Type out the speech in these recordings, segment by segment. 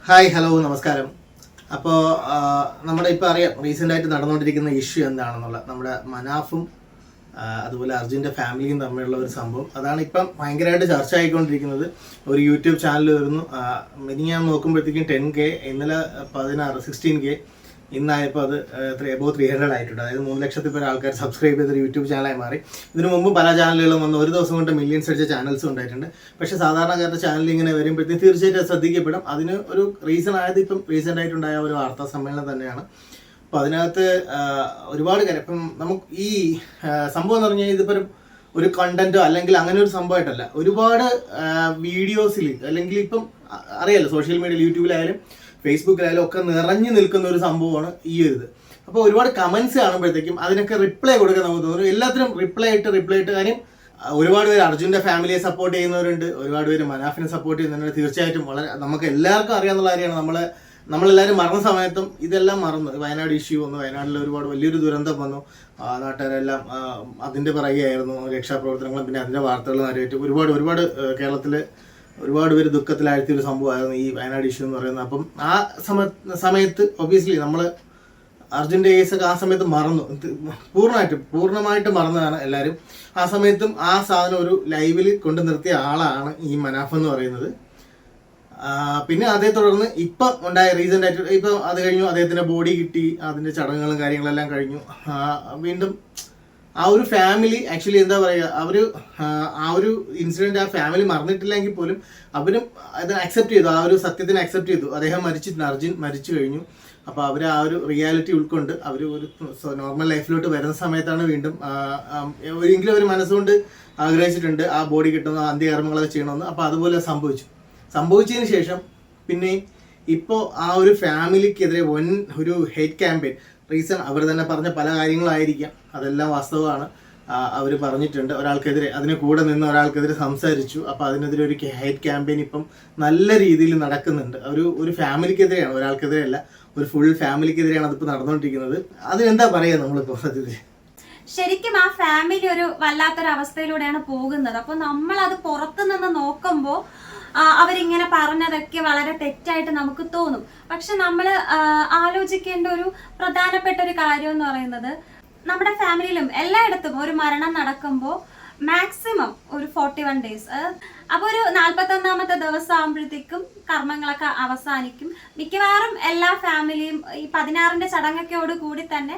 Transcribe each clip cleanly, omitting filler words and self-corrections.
Hi hello നമസ്കാരം. അപ്പോൾ നമ്മുടെ ഇപ്പോൾ അറിയാം റീസെൻ്റായിട്ട് നടന്നുകൊണ്ടിരിക്കുന്ന ഇഷ്യൂ എന്താണെന്നുള്ള നമ്മുടെ മനാഫും അതുപോലെ അർജുൻ്റെ ഫാമിലിയും തമ്മിലുള്ള ഒരു സംഭവം. അതാണ് ഇപ്പം ഭയങ്കരമായിട്ട് ചർച്ച ആയിക്കൊണ്ടിരിക്കുന്നത്. ഒരു യൂട്യൂബ് ചാനൽ വരുന്നു, ഇനി ഞാൻ നോക്കുമ്പോഴത്തേക്കും 10K, ഇന്നലെ 16K, ഇന്നായപ്പോൾ അത് എബോ 300 ആയിട്ടുണ്ട്. അതായത് 3 ലക്ഷത്തിൽ പേര് ആൾക്കാർ സബ്സ്ക്രൈബ് ചെയ്തൊരു യൂട്യൂബ് ചാനലായി മാറി. ഇതിനു മുമ്പ് പല ചാനലുകളും വന്ന് ഒരു ദിവസം കൊണ്ട് മില്യൺസ് അടിച്ച ചാനൽസും ഉണ്ടായിട്ടുണ്ട്. പക്ഷേ സാധാരണക്കാരുടെ ചാനൽ ഇങ്ങനെ വരുമ്പോഴത്തേക്കും തീർച്ചയായിട്ടും ശ്രദ്ധിക്കപ്പെടും. അതിന് ഒരു റീസൺ ആയത് ഇപ്പം റീസെൻ്റ് ആയിട്ടുണ്ടായ ഒരു വാർത്താ സമ്മേളനം തന്നെയാണ്. അപ്പോൾ അതിനകത്ത് ഒരുപാട് കാര്യം ഇപ്പം നമുക്ക് ഈ സംഭവം എന്ന് പറഞ്ഞാൽ ഇതിപ്പോൾ ഒരു കണ്ടന്റോ അല്ലെങ്കിൽ അങ്ങനെ ഒരു സംഭവമായിട്ടല്ല, ഒരുപാട് വീഡിയോസിൽ അല്ലെങ്കിൽ ഇപ്പം അറിയാലോ സോഷ്യൽ മീഡിയയിൽ യൂട്യൂബിലായാലും ഫേസ്ബുക്കിലായാലും ഒക്കെ നിറഞ്ഞു നിൽക്കുന്ന ഒരു സംഭവമാണ് ഈ ഒരു ഇത്. അപ്പോൾ ഒരുപാട് കമൻസ് കാണുമ്പോഴത്തേക്കും അതിനൊക്കെ റിപ്ലൈ കൊടുക്കാൻ നമുക്ക് തോന്നുന്നു. എല്ലാത്തിനും റിപ്ലൈ ഇട്ട് കാര്യം ഒരുപാട് പേര് അർജുൻ്റെ ഫാമിലിയെ സപ്പോർട്ട് ചെയ്യുന്നവരുണ്ട്, ഒരുപാട് പേര് മനാഫിനെ സപ്പോർട്ട് ചെയ്യുന്നുണ്ട്. തീർച്ചയായിട്ടും വളരെ നമുക്ക് എല്ലാവർക്കും അറിയാവുന്ന കാര്യമാണ്. നമ്മളെല്ലാവരും മറന്ന സമയത്തും ഇതെല്ലാം മറന്നു. വയനാട് ഇഷ്യൂ വന്നു, വയനാട്ടിൽ ഒരുപാട് വലിയൊരു ദുരന്തം വന്നു, നാട്ടുകാരെല്ലാം അതിൻ്റെ പിറകെയായിരുന്നു രക്ഷാപ്രവർത്തനങ്ങളും പിന്നെ അതിൻ്റെ വാർത്തകളും അറിയായിട്ട് ഒരുപാട് കേരളത്തിൽ ഒരുപാട് പേര് ദുഃഖത്തിലാഴ്ത്തിയ ഒരു സംഭവമായിരുന്നു ഈ വയനാട് ഇഷ്യൂ എന്ന് പറയുന്നത്. അപ്പം ആ സമയത്ത് ഒബ്വിയസ്ലി നമ്മൾ അർജുൻ്റെ കേസൊക്കെ ആ സമയത്ത് മറന്നു, പൂർണ്ണമായിട്ട് മറന്നതാണ് എല്ലാവരും. ആ സമയത്തും ആ സാധനം ഒരു ലൈവിൽ കൊണ്ട് നിർത്തിയ ആളാണ് ഈ മനാഫ് എന്ന് പറയുന്നത്. പിന്നെ അതേ തുടർന്ന് ഇപ്പം ഉണ്ടായ റീസെൻ്റ് ആയിട്ട് ഇപ്പം അത് കഴിഞ്ഞു, അദ്ദേഹത്തിൻ്റെ ബോഡി കിട്ടി, അതിൻ്റെ ചടങ്ങുകളും കാര്യങ്ങളെല്ലാം കഴിഞ്ഞു. വീണ്ടും ആ ഒരു ഫാമിലി ആക്ച്വലി എന്താ പറയുക, ആ ഒരു ഇൻസിഡൻറ്റ് ആ ഫാമിലി മറന്നിട്ടില്ലെങ്കിൽ പോലും അവരും അത് അക്സെപ്റ്റ് ചെയ്തു, ആ ഒരു സത്യത്തിനെ അക്സെപ്റ്റ് ചെയ്തു. അദ്ദേഹം മരിച്ചിട്ടുണ്ട്, അർജുൻ മരിച്ചു കഴിഞ്ഞു. അപ്പോൾ അവർ ആ ഒരു റിയാലിറ്റി ഉൾക്കൊണ്ട് അവർ ഒരു നോർമൽ ലൈഫിലോട്ട് വരുന്ന സമയത്താണ് വീണ്ടും എങ്കിലും ഒരു മനസ്സുകൊണ്ട് ആഗ്രഹിച്ചിട്ടുണ്ട് ആ ബോഡി കിട്ടുന്ന അന്ത്യകർമ്മങ്ങളൊക്കെ ചെയ്യണമെന്ന്. അപ്പോൾ അതുപോലെ സംഭവിച്ചതിന് ശേഷം പിന്നെ ഇപ്പോൾ ആ ഒരു ഫാമിലിക്കെതിരെ ഒരു ഹേറ്റ് ക്യാമ്പയിൻ. റീസൺ അവർ തന്നെ പറഞ്ഞ പല കാര്യങ്ങളായിരിക്കാം, അതെല്ലാം വാസ്തവമാണ്. അവർ പറഞ്ഞിട്ടുണ്ട് ഒരാൾക്കെതിരെ, അതിന് കൂടെ നിന്ന് ഒരാൾക്കെതിരെ സംസാരിച്ചു. അപ്പോൾ അതിനെതിരെ ഒരു ഹേറ്റ് ക്യാമ്പയിൻ ഇപ്പം നല്ല രീതിയിൽ നടക്കുന്നുണ്ട്. ഒരു ഫാമിലിക്കെതിരെയാണ്, ഒരാൾക്കെതിരെ അല്ല, ഒരു ഫുൾ ഫാമിലിക്കെതിരെയാണ് അതിപ്പോൾ നടന്നുകൊണ്ടിരിക്കുന്നത്. അതിനെന്താ പറയുക നമ്മളിപ്പോൾ സത്യത്തിൽ ശരിക്കും ആ ഫാമിലി ഒരു വല്ലാത്തൊരു അവസ്ഥയിലൂടെയാണ് പോകുന്നത്. അപ്പോൾ നമ്മളത് പുറത്തു നിന്ന് നോക്കുമ്പോൾ അവരിങ്ങനെ പറഞ്ഞതൊക്കെ വളരെ തെറ്റായിട്ട് നമുക്ക് തോന്നും. പക്ഷെ നമ്മൾ ആലോചിക്കേണ്ട ഒരു പ്രധാനപ്പെട്ട ഒരു കാര്യം എന്ന് പറയുന്നത്, നമ്മുടെ ഫാമിലിയിലും എല്ലായിടത്തും ഒരു മരണം നടക്കുമ്പോൾ മാക്സിമം ഒരു 41 ഡേയ്സ്, അപ്പോൾ ഒരു 41ാമത്തെ ദിവസം ആകുമ്പോഴത്തേക്കും കർമ്മങ്ങളൊക്കെ അവസാനിക്കും. മിക്കവാറും എല്ലാ ഫാമിലിയും ഈ 16ന്റെ ചടങ്ങൊക്കെയോട് കൂടി തന്നെ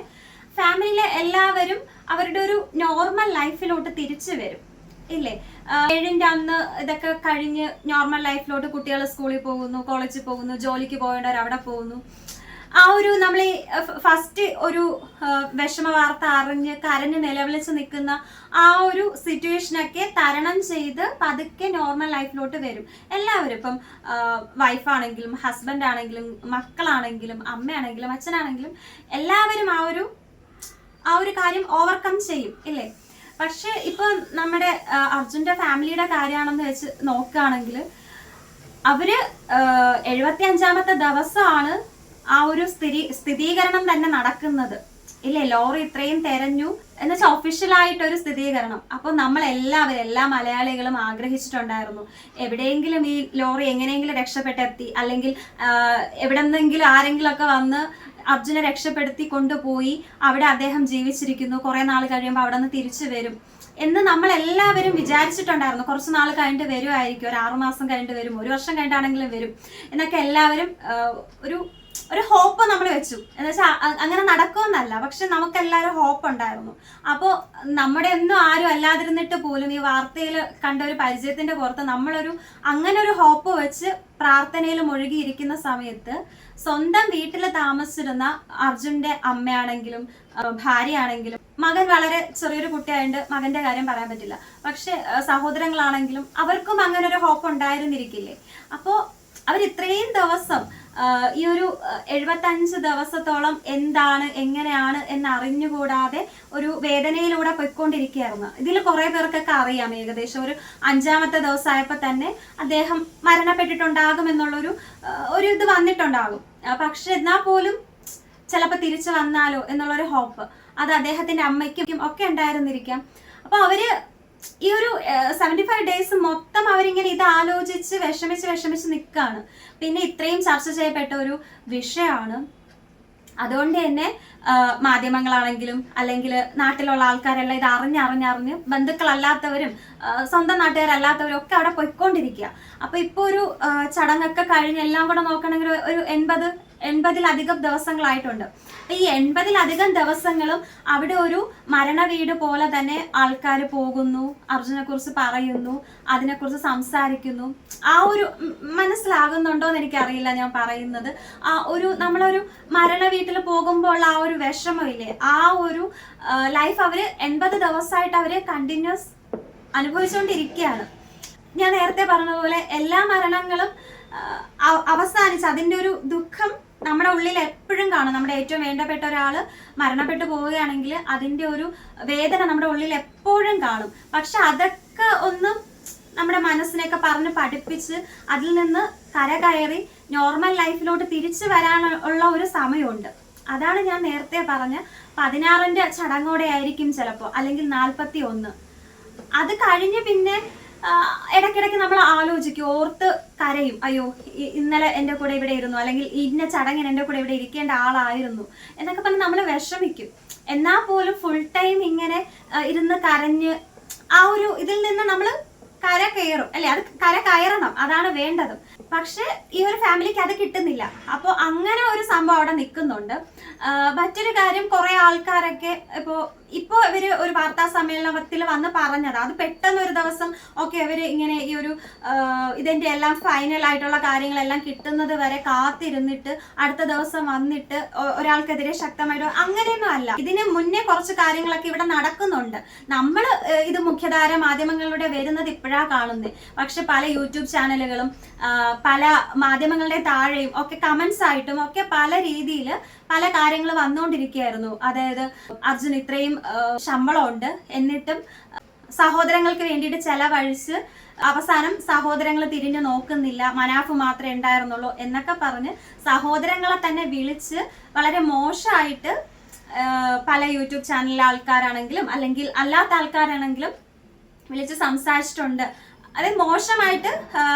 ഫാമിലിയിലെ എല്ലാവരും അവരുടെ ഒരു നോർമൽ ലൈഫിലോട്ട് തിരിച്ചു വരും, ഇല്ലേ? 7ന്റെ അന്ന് ഇതൊക്കെ കഴിഞ്ഞ് നോർമൽ ലൈഫിലോട്ട് കുട്ടികൾ സ്കൂളിൽ പോകുന്നു, കോളേജിൽ പോകുന്നു, ജോലിക്ക് പോകേണ്ടവർ അവിടെ പോകുന്നു. ആ ഒരു നമ്മൾ ഈ ഫസ്റ്റ് ഒരു വിഷമ വാർത്ത അറിഞ്ഞ് കരഞ്ഞ് നിലവിളിച്ച് നിൽക്കുന്ന ആ ഒരു സിറ്റുവേഷനൊക്കെ തരണം ചെയ്ത് പതുക്കെ നോർമൽ ലൈഫിലോട്ട് വരും എല്ലാവരും. ഇപ്പം വൈഫാണെങ്കിലും ഹസ്ബൻഡ് ആണെങ്കിലും മക്കളാണെങ്കിലും അമ്മയാണെങ്കിലും അച്ഛനാണെങ്കിലും എല്ലാവരും ആ ഒരു കാര്യം ഓവർകം ചെയ്യും, ഇല്ലേ? പക്ഷെ ഇപ്പൊ നമ്മുടെ അർജുന്റെ ഫാമിലിയുടെ കാര്യമാണെന്ന് വെച്ച് നോക്കുകയാണെങ്കിൽ അവര് 75ാമത്തെ ദിവസമാണ് ആ ഒരു സ്ഥിരീകരണം തന്നെ നടക്കുന്നത്, ഇല്ലേ? ലോറി ഇത്രയും തെരഞ്ഞു എന്ന് വെച്ചാൽ ഒഫീഷ്യലായിട്ടൊരു സ്ഥിരീകരണം. അപ്പോൾ നമ്മളെല്ലാവരും എല്ലാ മലയാളികളും ആഗ്രഹിച്ചിട്ടുണ്ടായിരുന്നു എവിടെയെങ്കിലും ഈ ലോറി എങ്ങനെയെങ്കിലും രക്ഷപ്പെട്ടെത്തി, അല്ലെങ്കിൽ എവിടെന്നെങ്കിലും ആരെങ്കിലും ഒക്കെ വന്ന് അർജുനെ രക്ഷപ്പെടുത്തി കൊണ്ടുപോയി അവിടെ അദ്ദേഹം ജീവിച്ചിരിക്കുന്നു, കുറെ നാൾ കഴിയുമ്പോൾ അവിടെ നിന്ന് തിരിച്ചു വരും എന്ന് നമ്മൾ എല്ലാവരും വിചാരിച്ചിട്ടുണ്ടായിരുന്നു. കുറച്ച് നാൾ കഴിഞ്ഞിട്ട് വരുമായിരിക്കും, ഒരു 6 മാസം കഴിഞ്ഞിട്ട് വരും, 1 വർഷം കഴിഞ്ഞിട്ടാണെങ്കിലും വരും എന്നൊക്കെ എല്ലാവരും ഒരു ഹോപ്പ് നമ്മൾ വെച്ചു. എന്ന് വെച്ചാൽ അങ്ങനെ നടക്കുമെന്നല്ല, പക്ഷെ നമുക്കെല്ലാവരും ഹോപ്പ് ഉണ്ടായിരുന്നു. അപ്പോൾ നമ്മുടെ ഒന്നും ആരും അല്ലാതിരുന്നിട്ട് പോലും ഈ വാർത്തയിൽ കണ്ട ഒരു പരിചയത്തിന്റെ പുറത്ത് നമ്മളൊരു അങ്ങനെ ഒരു ഹോപ്പ് വെച്ച് പ്രാർത്ഥനയിൽ മുഴുകിയിരിക്കുന്ന സമയത്ത് സ്വന്തം വീട്ടിൽ താമസിച്ചിരുന്ന അർജുന്റെ അമ്മയാണെങ്കിലും ഭാര്യയാണെങ്കിലും, മകൻ വളരെ ചെറിയൊരു കുട്ടിയായതുകൊണ്ട് മകന്റെ കാര്യം പറയാൻ പറ്റില്ല, പക്ഷെ സഹോദരങ്ങളാണെങ്കിലും അവർക്കും അങ്ങനെ ഒരു ഹോപ്പ് ഉണ്ടായിരുന്നിരിക്കില്ലേ? അപ്പോൾ അവർ ഇത്രയും ദിവസം ഈ ഒരു 75 ദിവസത്തോളം എന്താണ് എങ്ങനെയാണ് എന്ന് അറിഞ്ഞുകൂടാതെ ഒരു വേദനയിലൂടെ പൊയ്ക്കൊണ്ടിരിക്കുകയായിരുന്നു. ഇതിൽ കുറെ പേർക്കൊക്കെ അറിയാം, ഏകദേശം ഒരു 5ാമത്തെ ദിവസമായപ്പോൾ തന്നെ അദ്ദേഹം മരണപ്പെട്ടിട്ടുണ്ടാകും എന്നുള്ളൊരു ഇത് വന്നിട്ടുണ്ടാകും. പക്ഷെ എന്നാൽ പോലും ചിലപ്പോൾ തിരിച്ചു വന്നാലോ എന്നുള്ളൊരു ഹോപ്പ് അത് അദ്ദേഹത്തിന്റെ അമ്മയ്ക്കും ഒക്കെ ഉണ്ടായിരുന്നിരിക്കാം. അപ്പൊ അവര് ഈ ഒരു 75 ഡേയ്സ് മൊത്തം അവരിങ്ങനെ ഇത് ആലോചിച്ച് വിഷമിച്ച് നിൽക്കുകയാണ്. പിന്നെ ഇത്രയും ചർച്ച ചെയ്യപ്പെട്ട ഒരു വിഷയമാണ്. അതുകൊണ്ട് തന്നെ മാധ്യമങ്ങളാണെങ്കിലും അല്ലെങ്കിൽ നാട്ടിലുള്ള ആൾക്കാരെല്ലാം ഇത് അറിഞ്ഞ് ബന്ധുക്കളല്ലാത്തവരും സ്വന്തം നാട്ടുകാരല്ലാത്തവരും ഒക്കെ അവിടെ പൊയ്ക്കൊണ്ടിരിക്കുക. അപ്പൊ ഇപ്പൊ ഒരു ചടങ്ങൊക്കെ കഴിഞ്ഞ് എല്ലാം കൂടെ നോക്കണമെങ്കിൽ ഒരു 80-ലധികം ദിവസങ്ങളായിട്ടുണ്ട്. ഈ 80-ലധികം ദിവസങ്ങളും അവിടെ ഒരു മരണ വീട് പോലെ തന്നെ ആൾക്കാർ പോകുന്നു, അർജുനെ കുറിച്ച് പറയുന്നു, അതിനെക്കുറിച്ച് സംസാരിക്കുന്നു. ആ ഒരു മനസ്സിലാകുന്നുണ്ടോ എന്ന് എനിക്കറിയില്ല ഞാൻ പറയുന്നത്. ആ ഒരു നമ്മളൊരു മരണ വീട്ടിൽ പോകുമ്പോൾ ആ ഒരു വിഷമമില്ലേ, ആ ഒരു ലൈഫ് അവര് 80 ദിവസമായിട്ട് അവര് കണ്ടിന്യൂസ് അനുഭവിച്ചുകൊണ്ടിരിക്കുകയാണ്. ഞാൻ നേരത്തെ പറഞ്ഞതുപോലെ എല്ലാ മരണങ്ങളും അവസാനിച്ച് അതിൻ്റെ ഒരു ദുഃഖം നമ്മുടെ ഉള്ളിൽ എപ്പോഴും കാണും. നമ്മുടെ ഏറ്റവും വേണ്ടപ്പെട്ട ഒരാള് മരണപ്പെട്ടു പോവുകയാണെങ്കിൽ അതിൻ്റെ ഒരു വേദന നമ്മുടെ ഉള്ളിൽ എപ്പോഴും കാണും. പക്ഷെ അതൊക്കെ ഒന്ന് നമ്മുടെ മനസ്സിനെയൊക്കെ പറഞ്ഞ് പഠിപ്പിച്ച് അതിൽ നിന്ന് കരകയറി നോർമൽ ലൈഫിലോട്ട് തിരിച്ചു വരാനുള്ള ഒരു സമയമുണ്ട്. അതാണ് ഞാൻ നേരത്തെ പറഞ്ഞ 16ന്റെ ചടങ്ങോടെ ആയിരിക്കും ചിലപ്പോൾ, അല്ലെങ്കിൽ 41. അത് കഴിഞ്ഞ് പിന്നെ ഇടയ്ക്കിടയ്ക്ക് നമ്മൾ ആലോചിക്കും, ഓർത്ത് കരയും, അയ്യോ ഇന്നലെ എൻ്റെ കൂടെ ഇവിടെ ഇരുന്നു, അല്ലെങ്കിൽ ഇന്ന ചടങ്ങിന് എൻ്റെ കൂടെ ഇവിടെ ഇരിക്കേണ്ട ആളായിരുന്നു എന്നൊക്കെ പറഞ്ഞ് നമ്മൾ വിഷമിക്കും. എന്നാൽ പോലും ഫുൾ ടൈം ഇങ്ങനെ ഇരുന്ന് കരഞ്ഞ് ആ ഒരു ഇതിൽ നിന്ന് നമ്മൾ കര കയറും അല്ലെ, അത് കര കയറണം, അതാണ് വേണ്ടത്. പക്ഷെ ഈ ഒരു ഫാമിലിക്ക് അത് കിട്ടുന്നില്ല. അപ്പോൾ അങ്ങനെ ഒരു സംഭവം അവിടെ നിൽക്കുന്നുണ്ട്. മറ്റൊരു കാര്യം, കുറെ ആൾക്കാരൊക്കെ ഇപ്പോ ഇവര് ഒരു വാർത്താ സമ്മേളനത്തിൽ വന്ന് പറഞ്ഞത്, അത് പെട്ടെന്ന് ഒരു ദിവസം ഓക്കെ ഇവര് ഇങ്ങനെ ഈ ഒരു ഇതിന്റെ എല്ലാം ഫൈനൽ ആയിട്ടുള്ള കാര്യങ്ങളെല്ലാം കിട്ടുന്നത് വരെ കാത്തിരുന്നിട്ട് അടുത്ത ദിവസം വന്നിട്ട് ഒരാൾക്കെതിരെ ശക്തമായിട്ട് അങ്ങനെയൊന്നും അല്ല. ഇതിന് മുന്നേ കുറച്ച് കാര്യങ്ങളൊക്കെ ഇവിടെ നടക്കുന്നുണ്ട്. നമ്മൾ ഇത് മുഖ്യധാര മാധ്യമങ്ങളിലൂടെ വരുന്നത് ഇപ്പോഴാ കാണുന്നത്. പക്ഷെ പല യൂട്യൂബ് ചാനലുകളും പല മാധ്യമങ്ങളുടെ താഴെയും ഒക്കെ കമന്റ്സ് ആയിട്ടും ഒക്കെ പല രീതിയിൽ പല കാര്യങ്ങൾ വന്നുകൊണ്ടിരിക്കുകയായിരുന്നു. അതായത് അർജുൻ ഇത്രയും ശമ്പളമുണ്ട് എന്നിട്ടും സഹോദരങ്ങൾക്ക് വേണ്ടിയിട്ട് ചെലവഴിച്ച് അവസാനം സഹോദരങ്ങൾ തിരിഞ്ഞു നോക്കുന്നില്ല, മനാഫ് മാത്രമേ ഉണ്ടായിരുന്നുള്ളൂ എന്നൊക്കെ പറഞ്ഞ് സഹോദരങ്ങളെ തന്നെ വിളിച്ച് വളരെ മോശമായിട്ട് പല യൂട്യൂബ് ചാനലിലെ ആൾക്കാരാണെങ്കിലും അല്ലെങ്കിൽ അല്ലാത്ത ആൾക്കാരാണെങ്കിലും വിളിച്ച് സംസാരിച്ചിട്ടുണ്ട്. അത് മോശമായിട്ട്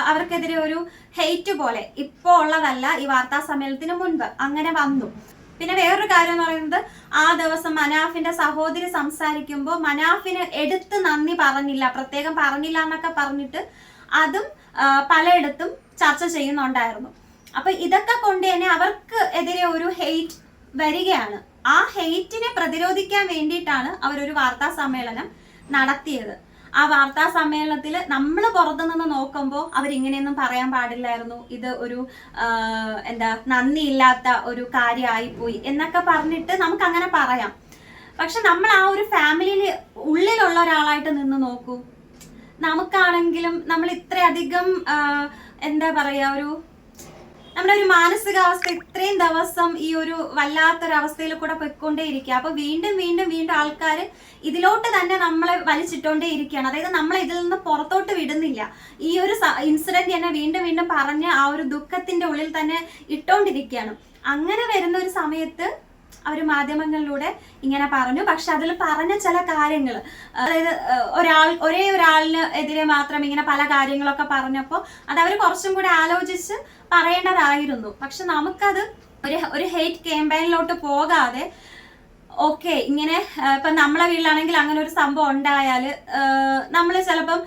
അവർക്കെതിരെ ഒരു ഹെയ്റ്റ് പോലെ ഇപ്പോൾ ഉള്ളതല്ല, ഈ വാർത്താ സമ്മേളനത്തിന് മുൻപ് അങ്ങനെ വന്നു. പിന്നെ വേറൊരു കാര്യം എന്ന് പറയുന്നത്, ആ ദിവസം മനാഫിന്റെ സഹോദരി സംസാരിക്കുമ്പോൾ മനാഫിന് എടുത്ത് നന്ദി പറഞ്ഞില്ല, പ്രത്യേകം പറഞ്ഞില്ല എന്നൊക്കെ പറഞ്ഞിട്ട് അതും പലയിടത്തും ചർച്ച ചെയ്യുന്നുണ്ടായിരുന്നു. അപ്പൊ ഇതൊക്കെ കൊണ്ട് തന്നെ അവർക്ക് എതിരെ ഒരു ഹെയ്റ്റ് വരികയാണ്. ആ ഹെയ്റ്റിനെ പ്രതിരോധിക്കാൻ വേണ്ടിയിട്ടാണ് അവരൊരു വാർത്താ സമ്മേളനം നടത്തിയത്. ആ വാർത്താ സമ്മേളനത്തിൽ നമ്മൾ പുറത്തുനിന്ന് നോക്കുമ്പോൾ അവരിങ്ങനെയൊന്നും പറയാൻ പാടില്ലായിരുന്നു, ഇത് ഒരു നന്ദിയില്ലാത്ത ഒരു കാര്യമായിപ്പോയി എന്നൊക്കെ പറഞ്ഞിട്ട് നമുക്ക് അങ്ങനെ പറയാം. പക്ഷെ നമ്മൾ ആ ഒരു ഫാമിലിയിൽ ഉള്ളിലുള്ള ഒരാളായിട്ട് നിന്ന് നോക്കൂ. നമുക്കാണെങ്കിലും നമ്മൾ ഇത്രയധികം ഒരു നമ്മുടെ ഒരു മാനസികാവസ്ഥ ഇത്രയും ദിവസം ഈ ഒരു വല്ലാത്തൊരവസ്ഥയിൽ കൂടെ പൊയ്ക്കൊണ്ടേയിരിക്കുക. അപ്പൊ വീണ്ടും ആൾക്കാർ ഇതിലോട്ട് തന്നെ നമ്മളെ വലിച്ചിട്ടോണ്ടേ ഇരിക്കുകയാണ്. അതായത് നമ്മളെ ഇതിൽ നിന്ന് പുറത്തോട്ട് വിടുന്നില്ല. ഈ ഒരു ഇൻസിഡന്റ് തന്നെ വീണ്ടും പറഞ്ഞ് ആ ഒരു ദുഃഖത്തിന്റെ ഉള്ളിൽ തന്നെ ഇട്ടോണ്ടിരിക്കുകയാണ്. അങ്ങനെ വരുന്ന ഒരു സമയത്ത് അവർ മാധ്യമങ്ങളിലൂടെ ഇങ്ങനെ പറഞ്ഞു. പക്ഷെ അതിൽ പറഞ്ഞ ചില കാര്യങ്ങൾ, അതായത് ഒരേ ഒരാളിന് എതിരെ മാത്രം ഇങ്ങനെ പല കാര്യങ്ങളൊക്കെ പറഞ്ഞപ്പോൾ അത് അവർ കുറച്ചും കൂടെ ആലോചിച്ച് പറയേണ്ടതായിരുന്നു. പക്ഷെ നമുക്കത് ഒരു ഹെയ്റ്റ് ക്യാമ്പയിനിലോട്ട് പോകാതെ ഓക്കെ ഇങ്ങനെ ഇപ്പൊ നമ്മളെ വീട്ടിലാണെങ്കിൽ അങ്ങനെ ഒരു സംഭവം ഉണ്ടായാൽ നമ്മൾ ചിലപ്പം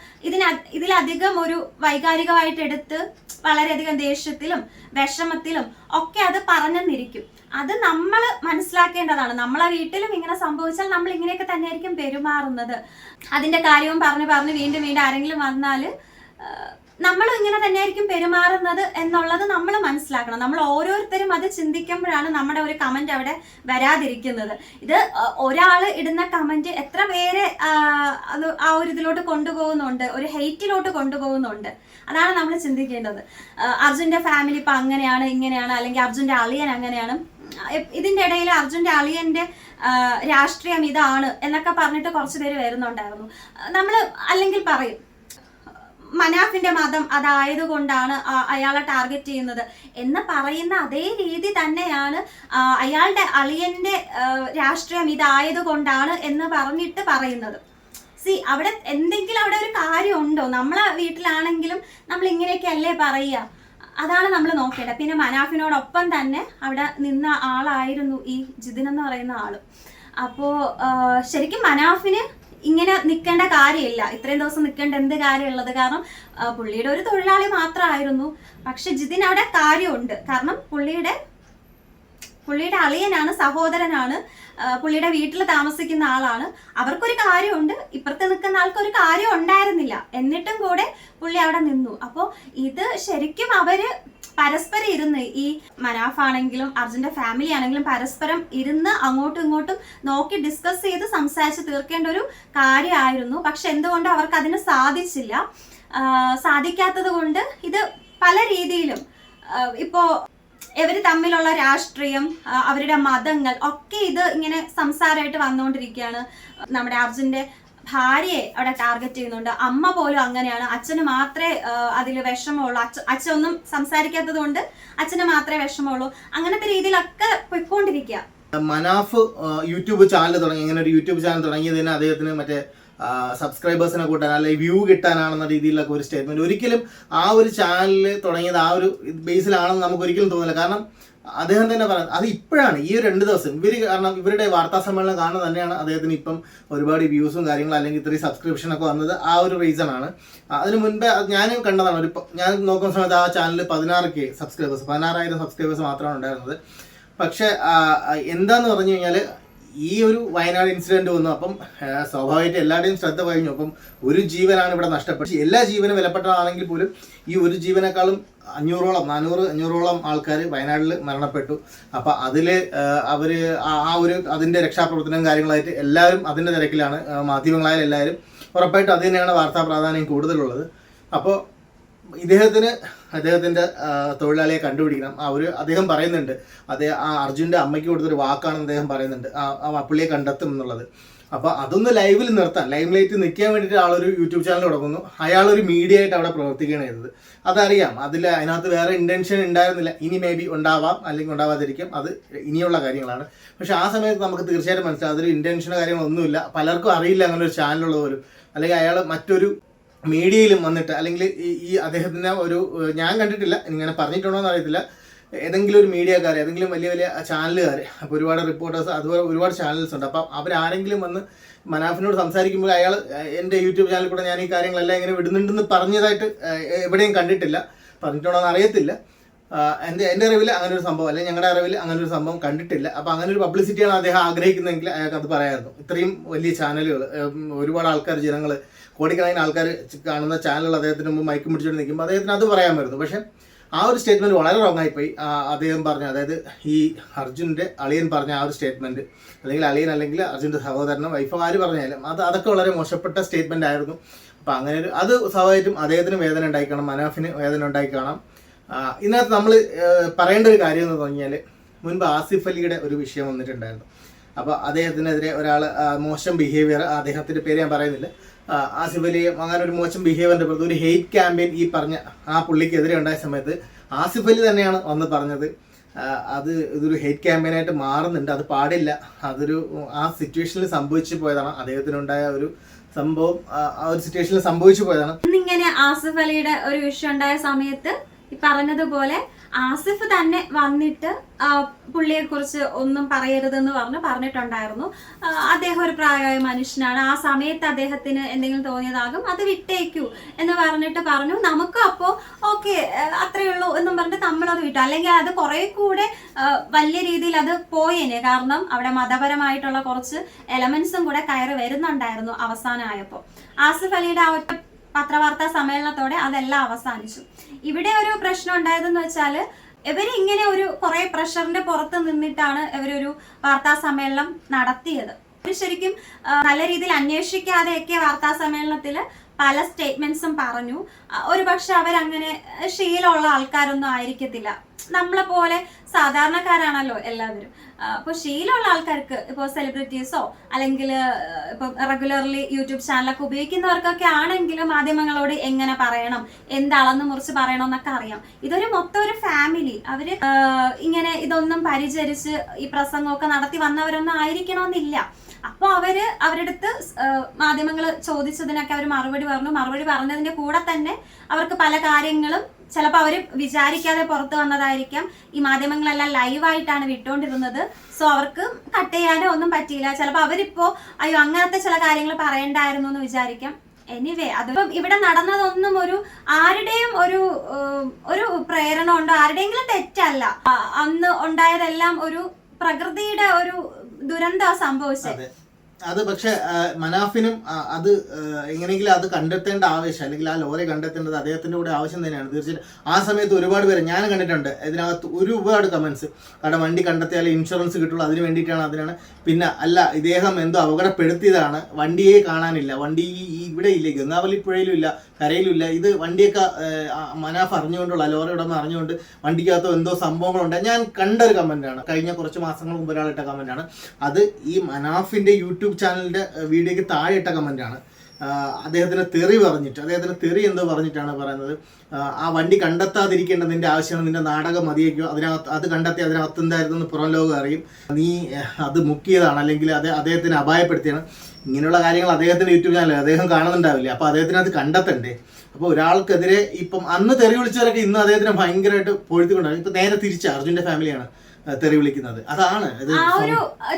ഇതിലധികം ഒരു വൈകാരികമായിട്ട് എടുത്ത് വളരെയധികം ദേഷ്യത്തിലും വിഷമത്തിലും ഒക്കെ അത് പറഞ്ഞെന്നിരിക്കും. അത് നമ്മൾ മനസ്സിലാക്കേണ്ടതാണ്. നമ്മളെ വീട്ടിലും ഇങ്ങനെ സംഭവിച്ചാൽ നമ്മൾ ഇങ്ങനെയൊക്കെ തന്നെയായിരിക്കും പെരുമാറുന്നത്. അതിന്റെ കാര്യവും പറഞ്ഞ് വീണ്ടും ആരെങ്കിലും വന്നാൽ നമ്മൾ ഇങ്ങനെ തന്നെയായിരിക്കും പെരുമാറുന്നത് എന്നുള്ളത് നമ്മൾ മനസ്സിലാക്കണം. നമ്മൾ ഓരോരുത്തരും അത് ചിന്തിക്കുമ്പോഴാണ് നമ്മുടെ ഒരു കമന്റ് അവിടെ വരാതിരിക്കുന്നത്. ഇത് ഒരാൾ ഇടുന്ന കമന്റ് എത്ര പേരെ ആ ഒരു ഇതിലോട്ട് കൊണ്ടുപോകുന്നുണ്ട്, ഒരു ഹെയ്റ്റിലോട്ട് കൊണ്ടുപോകുന്നുണ്ട്. അതാണ് നമ്മൾ ചിന്തിക്കേണ്ടത്. അർജുന്റെ ഫാമിലി ഇപ്പൊ അങ്ങനെയാണ് ഇങ്ങനെയാണ്, അല്ലെങ്കിൽ അർജുന്റെ അളിയൻ അങ്ങനെയാണ്, ഇതിന്റെ ഇടയിൽ അർജുന്റെ അളിയന്റെ രാഷ്ട്രീയം ഇതാണ് എന്നൊക്കെ പറഞ്ഞിട്ട് കുറച്ച് പേര് വരുന്നുണ്ടായിരുന്നു. നമ്മൾ അല്ലെങ്കിൽ പറയും മനാഫിന്റെ മതം അതായതുകൊണ്ടാണ് അയാളെ ടാർഗറ്റ് ചെയ്യുന്നത് എന്ന് പറയുന്ന അതേ രീതി തന്നെയാണ് അയാളുടെ അളിയന്റെ രാഷ്ട്രീയം ഇതായതുകൊണ്ടാണ് എന്ന് പറഞ്ഞിട്ട് പറയുന്നത്. അവിടെ എന്തെങ്കിലും അവിടെ ഒരു കാര്യം ഉണ്ടോ? നമ്മളെ വീട്ടിലാണെങ്കിലും നമ്മൾ ഇങ്ങനെയൊക്കെ അല്ലേ പറയുക, അതാണ് നമ്മൾ നോക്കേണ്ടത്. പിന്നെ മനാഫിനോടൊപ്പം തന്നെ അവിടെ നിന്ന ആളായിരുന്നു ഈ ജിതിൻ എന്ന് പറയുന്ന ആള്. അപ്പോൾ ശരിക്കും മനാഫിന് ഇങ്ങനെ നിൽക്കേണ്ട കാര്യമില്ല, ഇത്രയും ദിവസം നിൽക്കേണ്ട എന്ത് കാര്യമുള്ളത്? കാരണം പുള്ളിയുടെ ഒരു തൊഴിലാളി മാത്രമായിരുന്നു. പക്ഷെ ജിതിൻ അവിടെ കാര്യമുണ്ട്. കാരണം പുള്ളിയുടെ അളിയനാണ്, സഹോദരനാണ്, പുള്ളിയുടെ വീട്ടിൽ താമസിക്കുന്ന ആളാണ്. അവർക്കൊരു കാര്യമുണ്ട്, ഇപ്പുറത്ത് നിൽക്കുന്ന ആൾക്കൊരു കാര്യം ഉണ്ടായിരുന്നില്ല, എന്നിട്ടും കൂടെ പുള്ളി അവിടെ നിന്നു. അപ്പോൾ ഇത് ശരിക്കും അവര് പരസ്പരം ഇരുന്ന്, ഈ മനാഫാണെങ്കിലും അർജുന്റെ ഫാമിലി ആണെങ്കിലും പരസ്പരം ഇരുന്ന് അങ്ങോട്ടും ഇങ്ങോട്ടും നോക്കി ഡിസ്കസ് ചെയ്ത് സംസാരിച്ച് തീർക്കേണ്ട ഒരു കാര്യമായിരുന്നു. പക്ഷെ എന്തുകൊണ്ട് അവർക്ക് അതിന് സാധിച്ചില്ല? സാധിക്കാത്തത് കൊണ്ട് ഇത് പല രീതിയിലും ഇപ്പോ ഇവർ തമ്മിലുള്ള രാഷ്ട്രീയം, അവരുടെ മതങ്ങൾ ഒക്കെ ഇത് ഇങ്ങനെ സംസാരമായിട്ട് വന്നുകൊണ്ടിരിക്കുകയാണ്. നമ്മുടെ അർജുന്റെ ഭാര്യയെ അവിടെ ടാർഗറ്റ് ചെയ്യുന്നുണ്ട്. അമ്മ പോലും അങ്ങനെയാണ്, അച്ഛന് മാത്രമേ അതിൽ വിഷമമുള്ളൂ, അച്ഛൻ ഒന്നും സംസാരിക്കാത്തത് കൊണ്ട് അച്ഛന് മാത്രമേ വിഷമമുള്ളൂ. അങ്ങനത്തെ രീതിയിലൊക്കെ പൊയ്ക്കൊണ്ടിരിക്കുക. മനാഫ് യൂട്യൂബ് ചാനൽ തുടങ്ങി. ഇങ്ങനെ ഒരു യൂട്യൂബ് ചാനൽ തുടങ്ങിയതിന് അദ്ദേഹത്തിന് മറ്റേ സബ്സ്ക്രൈബേഴ്സിനെ കൂട്ടാൻ അല്ലെങ്കിൽ വ്യൂ കിട്ടാനാണെന്ന രീതിയിലൊക്കെ ഒരു സ്റ്റേറ്റ്മെന്റ്. ഒരിക്കലും ആ ഒരു ചാനൽ തുടങ്ങിയത് ആ ഒരു ബേസിലാണെന്ന് നമുക്ക് ഒരിക്കലും തോന്നില്ല. കാരണം അദ്ദേഹം തന്നെ പറയുന്നത് അത് ഇപ്പോഴാണ്, ഈ ഒരു 2 ദിവസം കാരണം ഇവരുടെ വാർത്താ സമ്മേളനം കാണുന്നത് തന്നെയാണ് അദ്ദേഹത്തിന് ഇപ്പം ഒരുപാട് വ്യൂസും കാര്യങ്ങളും അല്ലെങ്കിൽ ഇത്രയും സബ്സ്ക്രിപ്ഷനൊക്കെ വന്നത് ആ ഒരു റീസൺ ആണ്. അതിന് മുൻപേ ഞാനും കണ്ടതാണ്. ഞാൻ നോക്കുന്ന സമയത്ത് ആ ചാനലിൽ 16K സബ്സ്ക്രൈബേഴ്സ്, 16,000 സബ്സ്ക്രൈബേഴ്സ് മാത്രമാണ് ഉണ്ടായിരുന്നത്. പക്ഷെ എന്താന്ന് പറഞ്ഞു കഴിഞ്ഞാൽ ഈ ഒരു വയനാട് ഇൻസിഡന്റ് വന്നു. അപ്പം സ്വാഭാവികമായിട്ട് എല്ലാവരുടെയും ശ്രദ്ധ കഴിഞ്ഞു. അപ്പം ഒരു ജീവനാണ് ഇവിടെ നഷ്ടപ്പെട്ടത്. എല്ലാ ജീവനും വിലപ്പെട്ടതാണെങ്കിൽ പോലും ഈ ഒരു ജീവനേക്കാളും 500-400 ആൾക്കാർ വയനാട്ടിൽ മരണപ്പെട്ടു. അപ്പം അതിൽ അവർ അതിൻ്റെ രക്ഷാപ്രവർത്തനവും കാര്യങ്ങളായിട്ട് എല്ലാവരും അതിൻ്റെ തിരക്കിലാണ്. മാധ്യമങ്ങളായാലും എല്ലാവരും ഉറപ്പായിട്ടും അത് തന്നെയാണ് വാർത്താ പ്രാധാന്യം കൂടുതലുള്ളത്. അപ്പോൾ അദ്ദേഹത്തിൻ്റെ തൊഴിലാളിയെ കണ്ടുപിടിക്കണം. അദ്ദേഹം പറയുന്നുണ്ട്, ആ അർജുൻ്റെ അമ്മയ്ക്ക് കൊടുത്തൊരു വാക്കാണെന്ന് അദ്ദേഹം പറയുന്നുണ്ട്, ആ പുള്ളിയെ കണ്ടെത്തും എന്നുള്ളത്. അപ്പോൾ അതൊന്ന് ലൈവിൽ നിർത്താൻ, ലൈവ് ലൈറ്റ് നിൽക്കാൻ വേണ്ടിയിട്ട് ആളൊരു യൂട്യൂബ് ചാനൽ തുടങ്ങുന്നു. അയാളൊരു മീഡിയ ആയിട്ട് അവിടെ പ്രവർത്തിക്കുകയാണ് ചെയ്തത്. അതറിയാം, അതിനകത്ത് വേറെ ഇൻറ്റൻഷൻ ഉണ്ടായിരുന്നില്ല. ഇനി മേ ബി ഉണ്ടാവാം, അല്ലെങ്കിൽ ഉണ്ടാവാതിരിക്കും, അത് ഇനിയുള്ള കാര്യങ്ങളാണ്. പക്ഷെ ആ സമയത്ത് നമുക്ക് തീർച്ചയായിട്ടും മനസ്സിലാവും അതൊരു ഇൻറ്റൻഷനോ കാര്യങ്ങളൊന്നുമില്ല. പലർക്കും അറിയില്ല അങ്ങനെ ഒരു ചാനലുള്ളത് പോലും. അല്ലെങ്കിൽ അയാൾ മറ്റൊരു മീഡിയയിലും വന്നിട്ട്, അല്ലെങ്കിൽ ഈ അദ്ദേഹത്തിൻ്റെ ഞാൻ കണ്ടിട്ടില്ല, ഇങ്ങനെ പറഞ്ഞിട്ടുണ്ടോ എന്ന് അറിയത്തില്ല, ഏതെങ്കിലും ഒരു മീഡിയക്കാർ, ഏതെങ്കിലും വലിയ വലിയ ചാനലുകാർ, അപ്പോൾ ഒരുപാട് റിപ്പോർട്ടേഴ്സ്, അതുപോലെ ഒരുപാട് ചാനൽസ് ഉണ്ട്. അപ്പം അവരാരെങ്കിലും വന്ന് മനാഫിനോട് സംസാരിക്കുമ്പോൾ അയാൾ എൻ്റെ യൂട്യൂബ് ചാനലിൽ കൂടെ ഞാൻ ഈ കാര്യങ്ങളെല്ലാം ഇങ്ങനെ വിടുന്നുണ്ടെന്ന് പറഞ്ഞതായിട്ട് എവിടെയും കണ്ടിട്ടില്ല. പറഞ്ഞിട്ടുണ്ടോ എന്ന് അറിയത്തില്ല. എൻ്റെ അറിവിൽ അങ്ങനെ ഒരു സംഭവം, അല്ലെങ്കിൽ ഞങ്ങളുടെ അറിവിൽ അങ്ങനെ ഒരു സംഭവം കണ്ടിട്ടില്ല. അപ്പോൾ അങ്ങനെ ഒരു പബ്ലിസിറ്റിയാണ് അദ്ദേഹം ആഗ്രഹിക്കുന്നതെങ്കിൽ അയാൾക്ക് അത് പറയാമായിരുന്നു. ഇത്രയും വലിയ ചാനലുകൾ, ഒരുപാട് ആൾക്കാർ, ജനങ്ങൾ, കോടിക്കണക്കിന് ആൾക്കാർ കാണുന്ന ചാനലുകൾ അദ്ദേഹത്തിന് മുമ്പ് മയക്കും പിടിച്ചുകൊണ്ട് നിൽക്കുമ്പോൾ അദ്ദേഹത്തിന് അത് പറയാമായിരുന്നു. പക്ഷേ ആ ഒരു സ്റ്റേറ്റ്മെൻറ്റ് വളരെ റോങ് ആയിപ്പോയി. അദ്ദേഹം പറഞ്ഞ, അതായത് ഈ അർജുൻ്റെ അളിയൻ പറഞ്ഞ ആ ഒരു സ്റ്റേറ്റ്മെൻറ്റ്, അല്ലെങ്കിൽ അളിയൻ അല്ലെങ്കിൽ അർജുൻ്റെ സഹോദരനോ വൈഫോ ആര് പറഞ്ഞാലും അതൊക്കെ വളരെ മോശപ്പെട്ട സ്റ്റേറ്റ്മെൻ്റ് ആയിരുന്നു. അപ്പോൾ അങ്ങനെ അത് സ്വാഭാവികമായിട്ടും അദ്ദേഹത്തിന് വേദന ഉണ്ടായിക്കണം, മനാഫിന് വേദന ഉണ്ടായിക്കാണാം. ഇതിനകത്ത് നമ്മൾ പറയേണ്ട ഒരു കാര്യം എന്ന് പറഞ്ഞാൽ, മുൻപ് ആസിഫ് അലിയുടെ ഒരു വിഷയം വന്നിട്ടുണ്ടായിരുന്നു. അപ്പോൾ അദ്ദേഹത്തിനെതിരെ ഒരാൾ മോശം ബിഹേവിയർ, അദ്ദേഹത്തിൻ്റെ പേര് ഞാൻ പറയുന്നില്ല, ആസിഫ് അലി അങ്ങനെ ഒരു മോശം ബിഹേവിയറിൻ്റെ പുറത്ത് ഒരു ഹെയ്റ്റ് ക്യാമ്പയിൻ ഈ പറഞ്ഞ ആ പുള്ളിക്കെതിരെ ഉണ്ടായ സമയത്ത് ആസിഫ് അലി തന്നെയാണ് വന്ന് പറഞ്ഞത് ഇതൊരു ഹെയ്റ്റ് ക്യാമ്പയിനായിട്ട് മാറുന്നുണ്ട്, അത് പാടില്ല, ആ സിറ്റുവേഷനിൽ സംഭവിച്ചു പോയതാണ്, അദ്ദേഹത്തിനുണ്ടായ ഒരു സംഭവം ആ ഒരു സിറ്റുവേഷനിൽ സംഭവിച്ചു പോയതാണ്. ഇന്നിങ്ങനെ ആസിഫ് അലിയുടെ ഒരു വിഷയം ഉണ്ടായ സമയത്ത് ഈ പറഞ്ഞതുപോലെ ആസിഫ് തന്നെ വന്നിട്ട് പുള്ളിയെ കുറിച്ച് ഒന്നും പറയരുതെന്ന് പറഞ്ഞിട്ടുണ്ടായിരുന്നു. അദ്ദേഹം ഒരു പ്രായമായ മനുഷ്യനാണ്, ആ സമയത്ത് അദ്ദേഹത്തിന് എന്തെങ്കിലും തോന്നിയതാകും, അത് വിട്ടേക്കൂ എന്ന് പറഞ്ഞു. നമുക്ക് അപ്പോൾ ഓക്കെ അത്രയേ ഉള്ളൂ എന്നും പറഞ്ഞിട്ട് നമ്മളത് വിട്ടു. അല്ലെങ്കിൽ അത് കുറെ കൂടെ വലിയ രീതിയിൽ അത് പോയേനെ. കാരണം അവിടെ മതപരമായിട്ടുള്ള കുറച്ച് എലമെന്റ്സും കൂടെ കയറി വരുന്നുണ്ടായിരുന്നു അവസാനമായപ്പോൾ. ആസിഫ് അലിയുടെ ആ ഒറ്റ പത്രവാർത്താ സമ്മേളനത്തോടെ അതെല്ലാം അവസാനിച്ചു. ഇവിടെ ഒരു പ്രശ്നം ഉണ്ടായതെന്ന് വെച്ചാൽ, ഇവരിങ്ങനെ ഒരു കുറെ പ്രഷറിന്റെ പുറത്ത് നിന്നിട്ടാണ് ഇവരൊരു വാർത്താ സമ്മേളനം നടത്തിയത്. ശരിക്കും നല്ല രീതിയിൽ അന്വേഷിക്കാതെയൊക്കെ വാർത്താ സമ്മേളനത്തിൽ പല സ്റ്റേറ്റ്മെന്റ്സും പറഞ്ഞു. ഒരുപക്ഷെ അവരങ്ങനെ ശീലമുള്ള ആൾക്കാരൊന്നും ആയിരിക്കത്തില്ല. നമ്മളെ പോലെ സാധാരണക്കാരാണല്ലോ എല്ലാവരും. അപ്പോൾ ശീലമുള്ള ആൾക്കാർക്ക്, ഇപ്പോൾ സെലിബ്രിറ്റീസോ അല്ലെങ്കിൽ ഇപ്പം റെഗുലർലി യൂട്യൂബ് ചാനലൊക്കെ ഉപയോഗിക്കുന്നവർക്കൊക്കെ ആണെങ്കിലും മാധ്യമങ്ങളോട് എങ്ങനെ പറയണം, എന്താളെന്ന് മുറിച്ച് പറയണം എന്നൊക്കെ അറിയാം. ഇതൊരു മൊത്തം ഒരു ഫാമിലി, അവര് ഇങ്ങനെ ഇതൊന്നും പരിചരിച്ച് ഈ പ്രസംഗമൊക്കെ നടത്തി വന്നവരൊന്നും ആയിരിക്കണമെന്നില്ല. അപ്പോൾ അവരുടെ അടുത്ത് മാധ്യമങ്ങൾ ചോദിച്ചതിനൊക്കെ അവർ മറുപടി പറഞ്ഞതിന്റെ കൂടെ തന്നെ അവർക്ക് പല കാര്യങ്ങളും ചിലപ്പോൾ അവർ വിചാരിക്കാതെ പുറത്തു വന്നതായിരിക്കാം. ഈ മാധ്യമങ്ങളെല്ലാം ലൈവായിട്ടാണ് വിട്ടുകൊണ്ടിരുന്നത്. സോ അവർക്ക് കട്ട് ചെയ്യാനോ ഒന്നും പറ്റിയില്ല. ചിലപ്പോൾ അവരിപ്പോ അയ്യോ അങ്ങനത്തെ ചില കാര്യങ്ങൾ പറയണ്ടായിരുന്നു എന്ന് വിചാരിക്കാം. എനിവേ, അതിപ്പം ഇവിടെ നടന്നതൊന്നും ആരുടെയും ഒരു പ്രേരണ ഉണ്ടോ, ആരുടെയെങ്കിലും തെറ്റല്ല. അന്ന് ഉണ്ടായതെല്ലാം ഒരു പ്രകൃതിയുടെ ഒരു ദുരന്തം സംഭവിച്ചത്. അത് പക്ഷെ മനാഫിനും അത് എങ്ങനെയെങ്കിലും അത് കണ്ടെത്തേണ്ട ആവശ്യം, അല്ലെങ്കിൽ ആ ലോറി കണ്ടെത്തേണ്ടത് അദ്ദേഹത്തിന്റെ കൂടെ ആവശ്യം തന്നെയാണ്. തീർച്ചയായിട്ടും ആ സമയത്ത് ഒരുപാട് പേര് ഞാൻ കണ്ടിട്ടുണ്ട് ഇതിനകത്ത് ഒരുപാട് കമന്റ്സ്. കാരണം വണ്ടി കണ്ടെത്തിയാൽ ഇൻഷുറൻസ് കിട്ടുള്ളൂ, അതിന് വേണ്ടിയിട്ടാണ്, അതിനാണ്. പിന്നെ അല്ല, ഇദ്ദേഹം എന്തോ അപകടപ്പെടുത്തിയതാണ്, വണ്ടിയെ കാണാനില്ല, വണ്ടി ഇവിടെ ഇല്ല, ഗംഗാവലി പുഴയിലും ഇല്ല, കരയിലും ഇല്ല. ഇത് വണ്ടിയൊക്കെ മനാഫ് അറിഞ്ഞുകൊണ്ടുള്ള, ലോറി ഉടമ അറിഞ്ഞുകൊണ്ട് വണ്ടിക്കകത്തോ എന്തോ സംഭവങ്ങളുണ്ട്. ഞാൻ കണ്ട ഒരു കമന്റാണ്, കഴിഞ്ഞ കുറച്ച് മാസങ്ങൾ മുമ്പ് ഒരാളിട്ട കമന്റാണ്. അത് ഈ മനാഫിന്റെ യൂട്യൂബ് ചാനലിന്റെ വീഡിയോക്ക് താഴെ ഇട്ട കമന്റാണ്. അദ്ദേഹത്തിന് തെറി എന്തോ പറഞ്ഞിട്ടാണ് പറയുന്നത്, ആ വണ്ടി കണ്ടെത്താതിരിക്കേണ്ട നിന്റെ ആവശ്യമാണ്, നിന്റെ നാടകം മതിയേക്കോ, അത് കണ്ടെത്തി അതിനകത്ത് എന്തായിരുന്നു പുറം ലോകം അറിയും, നീ അത് മുക്കിയതാണ്, അല്ലെങ്കിൽ അദ്ദേഹത്തിനെ അപായപ്പെടുത്തിയാണ്. ഇങ്ങനെയുള്ള കാര്യങ്ങൾ അദ്ദേഹത്തിന്റെ യൂട്യൂബ് ചാനൽ അദ്ദേഹം കാണുന്നുണ്ടാവില്ലേ, അപ്പോൾ അദ്ദേഹത്തിന് അത് കണ്ടെത്തണ്ടേ? അപ്പോൾ ഒരാൾക്കെതിരെ ഇപ്പം അന്ന് തെറി വിളിച്ചവരൊക്കെ ഇന്ന് അദ്ദേഹത്തിനെ ഭയങ്കരമായിട്ട് പൊഴുത്തിക്കൊണ്ടാണ്. ഇപ്പൊ നേരെ തിരിച്ച് അർജുന്റെ ഫാമിലിയാണ് തെറി വിളിക്കുന്നത്. അതാണ്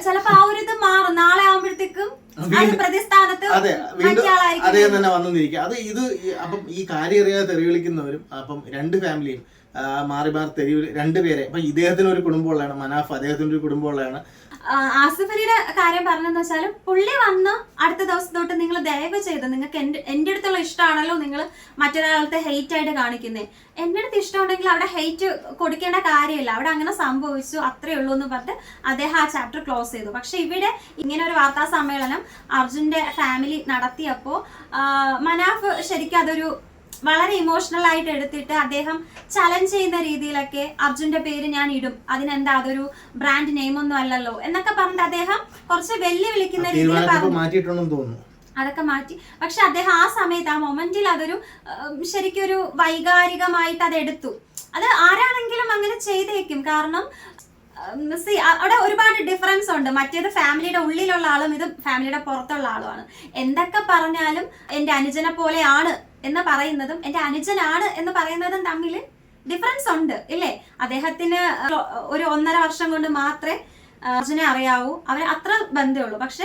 ചിലപ്പോ ആ ഒരു ഇത് മാറും, നാളെ ആവുമ്പോഴത്തേക്കും അതെ, വീണ്ടും അദ്ദേഹം തന്നെ വന്നിരിക്കുക. അപ്പം ഈ കാര്യം അറിയാതെ തെറി വിളിക്കുന്നവരും, അപ്പം രണ്ട് ഫാമിലിയും മാറി തെറി രണ്ടുപേരെ, അപ്പൊ ഇദ്ദേഹത്തിന് ഒരു കുടുംബമുള്ളതാണ്, മനാഫ് അദ്ദേഹത്തിന് ഒരു കുടുംബമുള്ളതാണ്. ആസിഫ് അലിയുടെ കാര്യം പറഞ്ഞെന്ന് വെച്ചാൽ, പുള്ളി വന്ന് അടുത്ത ദിവസം തൊട്ട് നിങ്ങൾ ദയവ് ചെയ്ത്, നിങ്ങൾക്ക് എൻ്റെ അടുത്തുള്ള ഇഷ്ടമാണല്ലോ നിങ്ങൾ മറ്റൊരാളത്തെ ഹെയ്റ്റ് ആയിട്ട് കാണിക്കുന്നത്, എൻ്റെ അടുത്ത് ഇഷ്ടമുണ്ടെങ്കിൽ അവിടെ ഹെയ്റ്റ് കൊടുക്കേണ്ട കാര്യമില്ല, അവിടെ അങ്ങനെ സംഭവിച്ചു അത്രേ ഉള്ളൂ എന്ന് പറഞ്ഞിട്ട് അദ്ദേഹം ആ ചാപ്റ്റർ ക്ലോസ് ചെയ്തു. പക്ഷെ ഇവിടെ ഇങ്ങനെ ഒരു വാർത്താ സമ്മേളനം അർജുന്റെ ഫാമിലി നടത്തിയപ്പോൾ മനാഫ് ശരിക്കും അതൊരു വളരെ ഇമോഷണൽ ആയിട്ട് എടുത്തിട്ട് അദ്ദേഹം ചലഞ്ച് ചെയ്യുന്ന രീതിയിലൊക്കെ അർജുന്റെ പേര് ഞാൻ ഇടും, അതിനെന്താ അതൊരു ബ്രാൻഡ് നെയിം ഒന്നും അല്ലല്ലോ എന്നൊക്കെ പറഞ്ഞിട്ട് അദ്ദേഹം കുറച്ച് വെല്ലുവിളിക്കുന്ന രീതിയിൽ പറഞ്ഞു. അതൊക്കെ മാറ്റി. പക്ഷെ അദ്ദേഹം ആ സമയത്ത്, ആ മൊമെന്റിൽ അതൊരു ശരിക്കും ഒരു വൈകാരികമായിട്ട് അത് എടുത്തു. അത് ആരാണെങ്കിലും അങ്ങനെ ചെയ്തേക്കും. കാരണം അവിടെ ഒരുപാട് ഡിഫറൻസ് ഉണ്ട്. മറ്റേത് ഫാമിലിയുടെ ഉള്ളിലുള്ള ആളും ഇത് ഫാമിലിയുടെ പുറത്തുള്ള ആളുമാണ്. എന്തൊക്കെ പറഞ്ഞാലും എൻ്റെ അനുജനെ പോലെയാണ് എന്ന് പറയുന്നതും എൻ്റെ അനുജനാണ് എന്ന് പറയുന്നതും തമ്മിൽ ഡിഫറൻസ് ഉണ്ട് ഇല്ലേ? അദ്ദേഹത്തിന് ഒരു 1.5 വർഷം കൊണ്ട് മാത്രമേ അർജുനെ അറിയാവൂ, അവർ അത്ര ബന്ധമുള്ളൂ. പക്ഷെ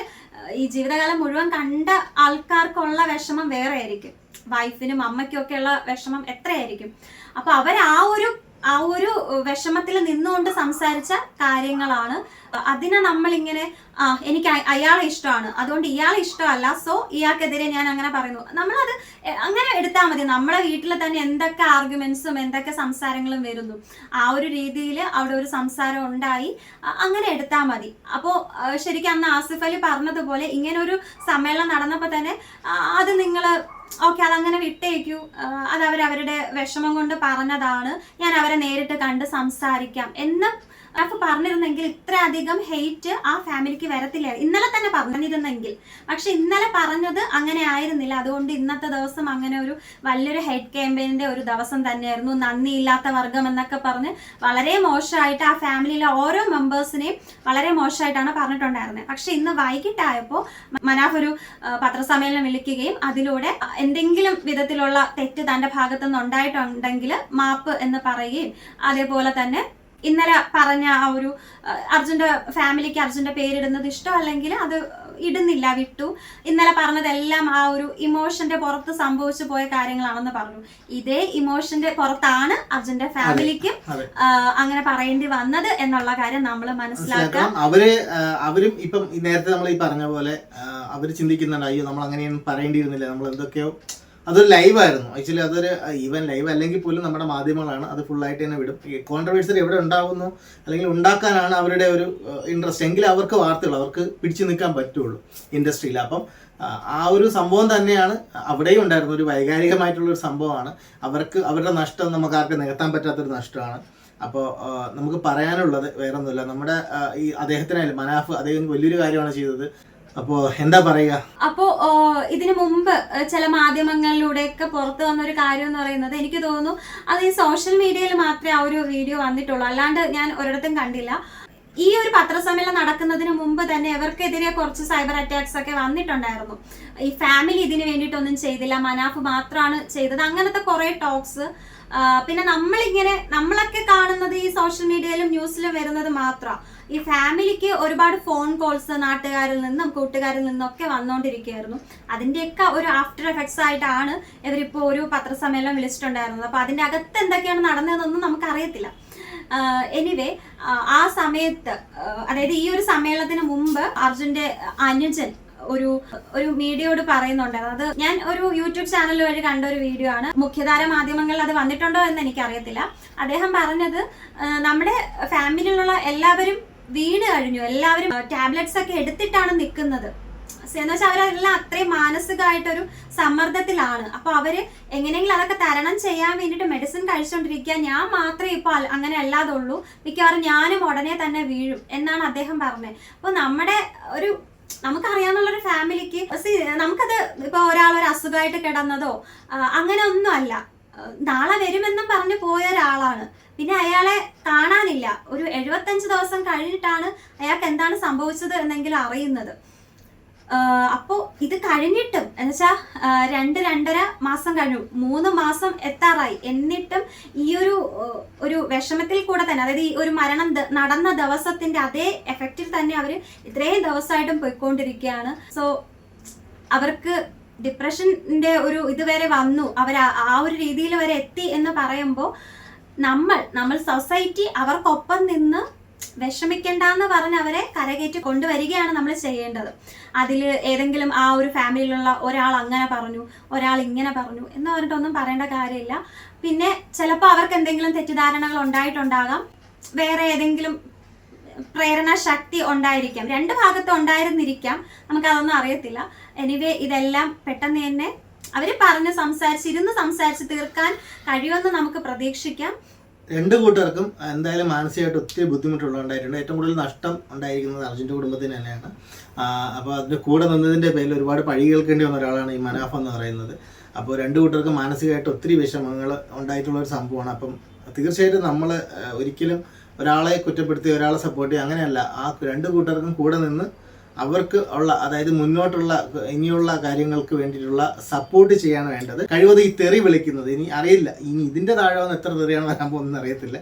ഈ ജീവിതകാലം മുഴുവൻ കണ്ട ആൾക്കാർക്കുള്ള വിഷമം വേറെ ആയിരിക്കും, വൈഫിനും അമ്മയ്ക്കും ഒക്കെ ഉള്ള വിഷമം എത്രയായിരിക്കും. അപ്പൊ അവർ ആ ഒരു വിഷമത്തിൽ നിന്നുകൊണ്ട് സംസാരിച്ച കാര്യങ്ങളാണ്. അതിനെ നമ്മളിങ്ങനെ എനിക്ക് അയാളെ ഇഷ്ടമാണ്, അതുകൊണ്ട് ഇയാളെ ഇഷ്ടമല്ല, സോ ഇയാൾക്കെതിരെ ഞാൻ അങ്ങനെ പറയുന്നു, നമ്മളത് അങ്ങനെ എടുത്താൽ മതി. നമ്മളെ വീട്ടിൽ തന്നെ എന്തൊക്കെ ആർഗ്യുമെന്റ്സും എന്തൊക്കെ സംസാരങ്ങളും വരുന്നു, ആ ഒരു രീതിയിൽ അവിടെ ഒരു സംസാരം ഉണ്ടായി, അങ്ങനെ എടുത്താൽ മതി. അപ്പോൾ ശരിക്കും അന്ന് ആസിഫ് അലി പറഞ്ഞതുപോലെ ഇങ്ങനെ ഒരു സമ്മേളനം നടന്നപ്പോൾ തന്നെ അത് നിങ്ങൾ ഓക്കെ അതങ്ങനെ വിട്ടേക്കൂ, അത് അവരവരുടെ വിഷമം കൊണ്ട് പറഞ്ഞതാണ്, ഞാൻ അവരെ നേരിട്ട് കണ്ട് സംസാരിക്കാം എന്ന് അപ്പൊ പറഞ്ഞിരുന്നെങ്കിൽ ഇത്രയധികം ഹെയ്റ്റ് ആ ഫാമിലിക്ക് വരത്തില്ല. ഇന്നലെ തന്നെ പറഞ്ഞിരുന്നെങ്കിൽ, പക്ഷെ ഇന്നലെ പറഞ്ഞത് അങ്ങനെ ആയിരുന്നില്ല. അതുകൊണ്ട് ഇന്നത്തെ ദിവസം അങ്ങനെ ഒരു വലിയൊരു ഹെയ്റ്റ് ക്യാമ്പയിന്റെ ഒരു ദിവസം തന്നെയായിരുന്നു. നന്ദിയില്ലാത്ത വർഗം എന്നൊക്കെ പറഞ്ഞ് വളരെ മോശമായിട്ട് ആ ഫാമിലിയിലെ ഓരോ മെമ്പേഴ്സിനെയും വളരെ മോശമായിട്ടാണ് പറഞ്ഞിട്ടുണ്ടായിരുന്നത്. പക്ഷെ ഇന്ന് വൈകിട്ടായപ്പോൾ മനാഫ് ഒരു പത്രസമ്മേളനം വിളിക്കുകയും അതിലൂടെ എന്തെങ്കിലും വിധത്തിലുള്ള തെറ്റ് തന്റെ ഭാഗത്തുനിന്ന് ഉണ്ടായിട്ടുണ്ടെങ്കിൽ മാപ്പ് എന്ന് പറയുകയും, അതേപോലെ തന്നെ ഇന്നലെ പറഞ്ഞ ആ ഒരു അർജുന്റെ ഫാമിലിക്ക് അർജുന്റെ പേരിടുന്നത് ഇഷ്ടമല്ലെങ്കിൽ അത് ഇടുന്നില്ല, വിട്ടു. ഇന്നലെ പറഞ്ഞതെല്ലാം ആ ഒരു ഇമോഷന്റെ പുറത്ത് സംഭവിച്ചു പോയ കാര്യങ്ങളാണെന്ന് പറഞ്ഞു. ഇതേ ഇമോഷന്റെ പുറത്താണ് അർജുന്റെ ഫാമിലിക്കും അങ്ങനെ പറയേണ്ടി വന്നത് എന്നുള്ള കാര്യം നമ്മൾ മനസ്സിലാക്കാം. അവരും ഇപ്പം നേരത്തെ നമ്മൾ ഈ പറഞ്ഞ പോലെ അവര് ചിന്തിക്കുന്നുണ്ട്, അയ്യോ നമ്മൾ അങ്ങനെയൊന്നും പറയേണ്ടിയിരുന്നില്ല, നമ്മൾ എന്തൊക്കെയോ. അതൊരു ലൈവായിരുന്നു ആക്ച്വലി, അതൊരു ഈവൻ ലൈവ് അല്ലെങ്കിൽ പോലും നമ്മുടെ മാധ്യമങ്ങളാണ് അത് ഫുള്ളായിട്ട് തന്നെ വിടും. കോൺട്രവേഴ്സി എവിടെ ഉണ്ടാകുന്നു അല്ലെങ്കിൽ ഉണ്ടാക്കാനാണ് അവരുടെ ഒരു ഇൻട്രസ്റ്റ് എങ്കിൽ അവർക്ക് വാർത്തകൾ അവർക്ക് പിടിച്ചു നിൽക്കാൻ പറ്റുള്ളൂ ഇൻഡസ്ട്രിയിൽ. അപ്പം ആ ഒരു സംഭവം തന്നെയാണ് അവിടെയും ഉണ്ടായിരുന്നത്, ഒരു വൈകാരികമായിട്ടുള്ളൊരു സംഭവമാണ്. അവരുടെ നഷ്ടം നമുക്ക് ആർക്കും നികത്താൻ പറ്റാത്തൊരു നഷ്ടമാണ്. അപ്പോൾ നമുക്ക് പറയാനുള്ളത് വേറെ ഒന്നുമില്ല. നമ്മുടെ ഈ അദ്ദേഹത്തിനായാലും മനാഫ് അദ്ദേഹം വലിയൊരു കാര്യമാണ് ചെയ്തത്. അപ്പോ എന്താ പറയുക? അപ്പോ ഇതിനു മുമ്പ് ചില മാധ്യമങ്ങളിലൂടെയൊക്കെ പുറത്തു വന്ന ഒരു കാര്യം എന്ന് പറയുന്നത്, എനിക്ക് തോന്നുന്നു അത് ഈ സോഷ്യൽ മീഡിയയിൽ മാത്രമേ ആ ഒരു വീഡിയോ വന്നിട്ടുള്ളൂ, അല്ലാണ്ട് ഞാൻ ഒരിടത്തും കണ്ടില്ല. ഈ ഒരു പത്രസമ്മേളനം നടക്കുന്നതിന് മുമ്പ് തന്നെ ഇവർക്കെതിരെ കുറച്ച് സൈബർ അറ്റാക്സ് ഒക്കെ വന്നിട്ടുണ്ടായിരുന്നു. ഈ ഫാമിലി ഇതിന് വേണ്ടിയിട്ടൊന്നും ചെയ്തില്ല, മനാഫ് മാത്രമാണ് ചെയ്തത്, അങ്ങനത്തെ കുറെ ടോക്സ്. പിന്നെ നമ്മളൊക്കെ കാണുന്നത് ഈ സോഷ്യൽ മീഡിയയിലും ന്യൂസിലും വരുന്നത് മാത്രമാണ്. ഈ ഫാമിലിക്ക് ഒരുപാട് ഫോൺ കോൾസ് നാട്ടുകാരിൽ നിന്നും കൂട്ടുകാരിൽ നിന്നും ഒക്കെ വന്നുകൊണ്ടിരിക്കുകയായിരുന്നു. അതിന്റെയൊക്കെ ഒരു ആഫ്റ്റർ എഫക്ട്സ് ആയിട്ടാണ് ഇവരിപ്പോ ഒരു പത്രസമ്മേളനം വിളിച്ചിട്ടുണ്ടായിരുന്നത്. അപ്പൊ അതിന്റെ അകത്ത് എന്തൊക്കെയാണ് നടന്നതെന്നൊന്നും നമുക്ക് അറിയത്തില്ല. എനിവേ, ആ സമയത്ത്, അതായത് ഈ ഒരു സമ്മേളനത്തിന് മുമ്പ് അർജുന്റെ അനുജൻ ഒരു മീഡിയയോട് പറയുന്നുണ്ടായിരുന്നു. അത് ഞാൻ ഒരു യൂട്യൂബ് ചാനൽ വഴി കണ്ട ഒരു വീഡിയോ ആണ്. മുഖ്യധാര മാധ്യമങ്ങളിൽ അത് വന്നിട്ടുണ്ടോ എന്ന് എനിക്കറിയത്തില്ല. അദ്ദേഹം പറഞ്ഞത്, നമ്മുടെ ഫാമിലിയിലുള്ള എല്ലാവരും വീണ് കഴിഞ്ഞു, എല്ലാവരും ടാബ്ലറ്റ്സ് ഒക്കെ എടുത്തിട്ടാണ് നിൽക്കുന്നത് എന്ന് വെച്ചാൽ അവരെല്ലാം അത്രയും മാനസികമായിട്ടൊരു സമ്മർദ്ദത്തിലാണ്. അപ്പൊ അവര് എങ്ങനെയെങ്കിലും അതൊക്കെ തരണം ചെയ്യാൻ വേണ്ടിയിട്ട് മെഡിസിൻ കഴിച്ചുകൊണ്ടിരിക്കുക. ഞാൻ മാത്രമേ ഇപ്പൊ അങ്ങനെ അല്ലാതുള്ളൂ, മിക്കവാറും ഞാനും ഉടനെ തന്നെ വീഴും എന്നാണ് അദ്ദേഹം പറഞ്ഞത്. അപ്പൊ നമുക്കറിയാവുന്നുള്ളൊരു ഫാമിലിക്ക് നമുക്കത് ഇപ്പൊ ഒരാളൊരു അസുഖമായിട്ട് കിടന്നതോ അങ്ങനെ ഒന്നും അല്ല, നാളെ വരുമെന്നും പറഞ്ഞു പോയ ഒരാളാണ്. പിന്നെ അയാളെ കാണാനില്ല. ഒരു 75 ദിവസം കഴിഞ്ഞിട്ടാണ് അയാൾക്ക് എന്താണ് സംഭവിച്ചത് എന്നെങ്കിലും അറിയുന്നത്. അപ്പോ ഇത് കഴിഞ്ഞിട്ടും എന്നുവെച്ചാൽ 2-2.5 മാസം കഴിഞ്ഞു, 3 മാസം എത്താറായി. എന്നിട്ടും ഈ ഒരു വിഷമത്തിൽ കൂടെ തന്നെ, അതായത് ഈ ഒരു മരണം നടന്ന ദിവസത്തിന്റെ അതേ എഫക്റ്റിൽ തന്നെ അവര് ഇത്രയും ദിവസമായിട്ടും പോയിക്കൊണ്ടിരിക്കുകയാണ്. സോ അവർക്ക് ഡിപ്രഷന്റെ ഒരു ഇതുവരെ വന്നു, അവർ ആ ഒരു രീതിയിൽ വരെ എത്തി എന്ന് പറയുമ്പോൾ നമ്മൾ സൊസൈറ്റി അവർക്കൊപ്പം നിന്ന് വിഷമിക്കണ്ടെന്ന് പറഞ്ഞ് അവരെ കരകയറ്റി കൊണ്ടുവരികയാണ് നമ്മൾ ചെയ്യേണ്ടത്. അതിൽ ഏതെങ്കിലും ആ ഒരു ഫാമിലിയിലുള്ള ഒരാൾ അങ്ങനെ പറഞ്ഞു, ഒരാൾ ഇങ്ങനെ പറഞ്ഞു എന്ന് പറഞ്ഞിട്ടൊന്നും പറയേണ്ട കാര്യമില്ല. പിന്നെ ചിലപ്പോൾ അവർക്ക് എന്തെങ്കിലും തെറ്റിദ്ധാരണകൾ ഉണ്ടായിട്ടുണ്ടാകാം, വേറെ ഏതെങ്കിലും പ്രേരണ ശക്തി ഉണ്ടായിരിക്കാം, 2 ഭാഗത്തും ഉണ്ടായിരുന്നിരിക്കാം, നമുക്കതൊന്നും അറിയത്തില്ല. എനിവേ, ഇതെല്ലാം പെട്ടെന്ന് തന്നെ അവര് ഇരുന്ന് സംസാരിച്ച് തീർക്കാൻ കഴിയുമെന്ന് നമുക്ക് പ്രതീക്ഷിക്കാം. 2 കൂട്ടർക്കും എന്തായാലും മാനസികമായിട്ട് ഒത്തിരി ബുദ്ധിമുട്ടുണ്ടായിട്ടുണ്ട്. ഏറ്റവും കൂടുതൽ നഷ്ടം ഉണ്ടായിരിക്കുന്നത് അർജുൻ്റെ കുടുംബത്തിന് തന്നെയാണ്. അപ്പോൾ അതിൻ്റെ കൂടെ നിന്നതിൻ്റെ പേരിൽ ഒരുപാട് പഴി കേൾക്കേണ്ടി വന്ന ഒരാളാണ് ഈ മനാഫ് എന്ന് പറയുന്നത്. അപ്പോൾ 2 കൂട്ടർക്കും മാനസികമായിട്ട് ഒത്തിരി വിഷമങ്ങൾ ഉണ്ടായിട്ടുള്ള ഒരു സംഭവമാണ്. അപ്പം തീർച്ചയായിട്ടും നമ്മൾ ഒരിക്കലും ഒരാളെ കുറ്റപ്പെടുത്തി ഒരാളെ സപ്പോർട്ട് ചെയ്യുക അങ്ങനെയല്ല. ആ 2 കൂട്ടർക്കും കൂടെ നിന്ന് അവർക്ക് ഉള്ള, അതായത് മുന്നോട്ടുള്ള ഇനിയുള്ള കാര്യങ്ങൾക്ക് വേണ്ടിയിട്ടുള്ള സപ്പോർട്ട് ചെയ്യാണ് വേണ്ടത്. കഴിവത് ഈ തെറി വിളിക്കുന്നത്, ഇനി അറിയില്ല ഇനി ഇതിൻ്റെ താഴെ വന്ന് എത്ര തെറിയാണ് വരാൻ പോകുന്നതെന്ന് അറിയത്തില്ല.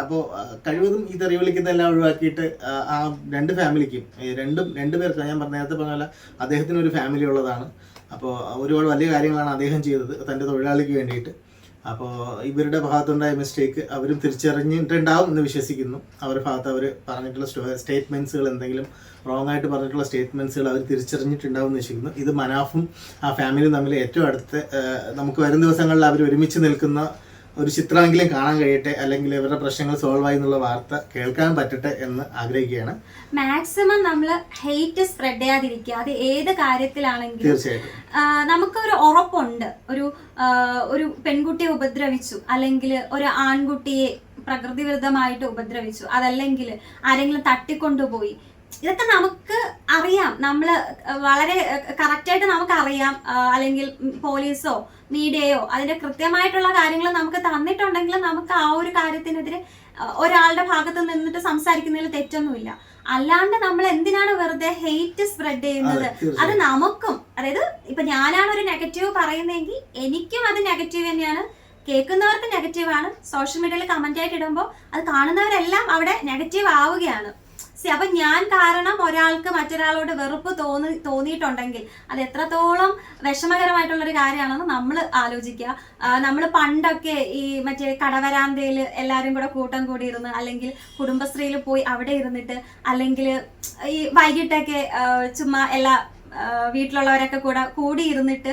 അപ്പോൾ കഴിവതും ഈ തെറി വിളിക്കുന്നതെല്ലാം ഒഴിവാക്കിയിട്ട് ആ 2 ഫാമിലിക്കും, 2 പേർക്ക്, ഞാൻ നേരത്തെ പറഞ്ഞ പോലെ അദ്ദേഹത്തിന് ഒരു ഫാമിലി ഉള്ളതാണ്. അപ്പോൾ ഒരുപാട് വലിയ കാര്യങ്ങളാണ് അദ്ദേഹം ചെയ്തത് തൻ്റെ തൊഴിലാളിക്ക് വേണ്ടിയിട്ട്. അപ്പോൾ ഇവരുടെ ഭാഗത്തുണ്ടായ മിസ്റ്റേക്ക് അവരും തിരിച്ചറിഞ്ഞിട്ടുണ്ടാവും എന്ന് വിശ്വസിക്കുന്നു. അവരുടെ ഭാഗത്ത് അവർ പറഞ്ഞിട്ടുള്ള സ്റ്റേറ്റ്മെൻറ്റ്സുകൾ, എന്തെങ്കിലും റോങ് ആയിട്ട് പറഞ്ഞിട്ടുള്ള സ്റ്റേറ്റ്മെൻറ്റ്സുകൾ അവർ തിരിച്ചറിഞ്ഞിട്ടുണ്ടാവും എന്ന് വിശ്വസിക്കുന്നു. ഇത് മനാഫും ആ ഫാമിലിയും തമ്മിൽ ഏറ്റവും അടുത്ത് നമുക്ക് വരും ദിവസങ്ങളിൽ അവർ ഒരുമിച്ച് നിൽക്കുന്ന ഒരു ചിത്രമെങ്കിലും കാണാൻ കഴിയട്ടെ, അല്ലെങ്കിൽ ഇവരുടെ പ്രശ്നങ്ങൾ സോൾവ് ആയി എന്നുള്ള വാർത്ത കേൾക്കാൻ പറ്റട്ടെ എന്ന് ആഗ്രഹിക്കുകയാണ്. മാക്സിമം നമ്മൾ ഹെയ്റ്റ് സ്പ്രെഡ് ചെയ്യാതിരിക്കുക, അത് ഏത് കാര്യത്തിലാണെങ്കിലും. തീർച്ചയായിട്ടും നമുക്കൊരു ഉറപ്പുണ്ട്, ഒരു പെൺകുട്ടിയെ ഉപദ്രവിച്ചു, അല്ലെങ്കിൽ ഒരു ആൺകുട്ടിയെ പ്രകൃതി വിരുദ്ധമായിട്ട് ഉപദ്രവിച്ചു, അതല്ലെങ്കിൽ ആരെങ്കിലും തട്ടിക്കൊണ്ടുപോയി, ഇതൊക്കെ നമുക്ക് അറിയാം, നമ്മൾ വളരെ കറക്റ്റായിട്ട് നമുക്ക് അറിയാം. അല്ലെങ്കിൽ പോലീസോ മീഡിയയോ അതിന്റെ കൃത്യമായിട്ടുള്ള കാര്യങ്ങൾ നമുക്ക് തന്നിട്ടുണ്ടെങ്കിൽ നമുക്ക് ആ ഒരു കാര്യത്തിനെതിരെ ഒരാളുടെ ഭാഗത്ത് നിന്നിട്ട് സംസാരിക്കുന്നതിൽ തെറ്റൊന്നുമില്ല. അല്ലാണ്ട് നമ്മൾ എന്തിനാണ് വെറുതെ ഹെയ്റ്റ് സ്പ്രെഡ് ചെയ്യുന്നത്? അത് നമുക്കും, അതായത് ഇപ്പൊ ഞാനാണ് ഒരു നെഗറ്റീവ് പറയുന്നതെങ്കിൽ എനിക്കും അത് നെഗറ്റീവ് തന്നെയാണ്, കേൾക്കുന്നവർക്ക് നെഗറ്റീവാണ്. സോഷ്യൽ മീഡിയയിൽ കമന്റ് ആയിട്ട് ഇടുമ്പോൾ അത് കാണുന്നവരെല്ലാം അവിടെ നെഗറ്റീവ് ആവുകയാണ്. അപ്പൊ ഞാൻ കാരണം ഒരാൾക്ക് മറ്റൊരാളോട് വെറുപ്പ് തോന്നിയിട്ടുണ്ടെങ്കിൽ അത് എത്രത്തോളം വിഷമകരമായിട്ടുള്ളൊരു കാര്യമാണെന്ന് നമ്മൾ ആലോചിക്കുക. നമ്മൾ പണ്ടൊക്കെ ഈ മറ്റേ കടവരാന്തയിൽ എല്ലാവരും കൂടെ കൂട്ടം കൂടി ഇരുന്ന്, അല്ലെങ്കിൽ കുടുംബശ്രീയിൽ പോയി അവിടെ ഇരുന്നിട്ട്, അല്ലെങ്കിൽ ഈ വൈകിട്ടൊക്കെ ചുമ്മാ എല്ലാ വീട്ടിലുള്ളവരൊക്കെ കൂടി ഇരുന്നിട്ട്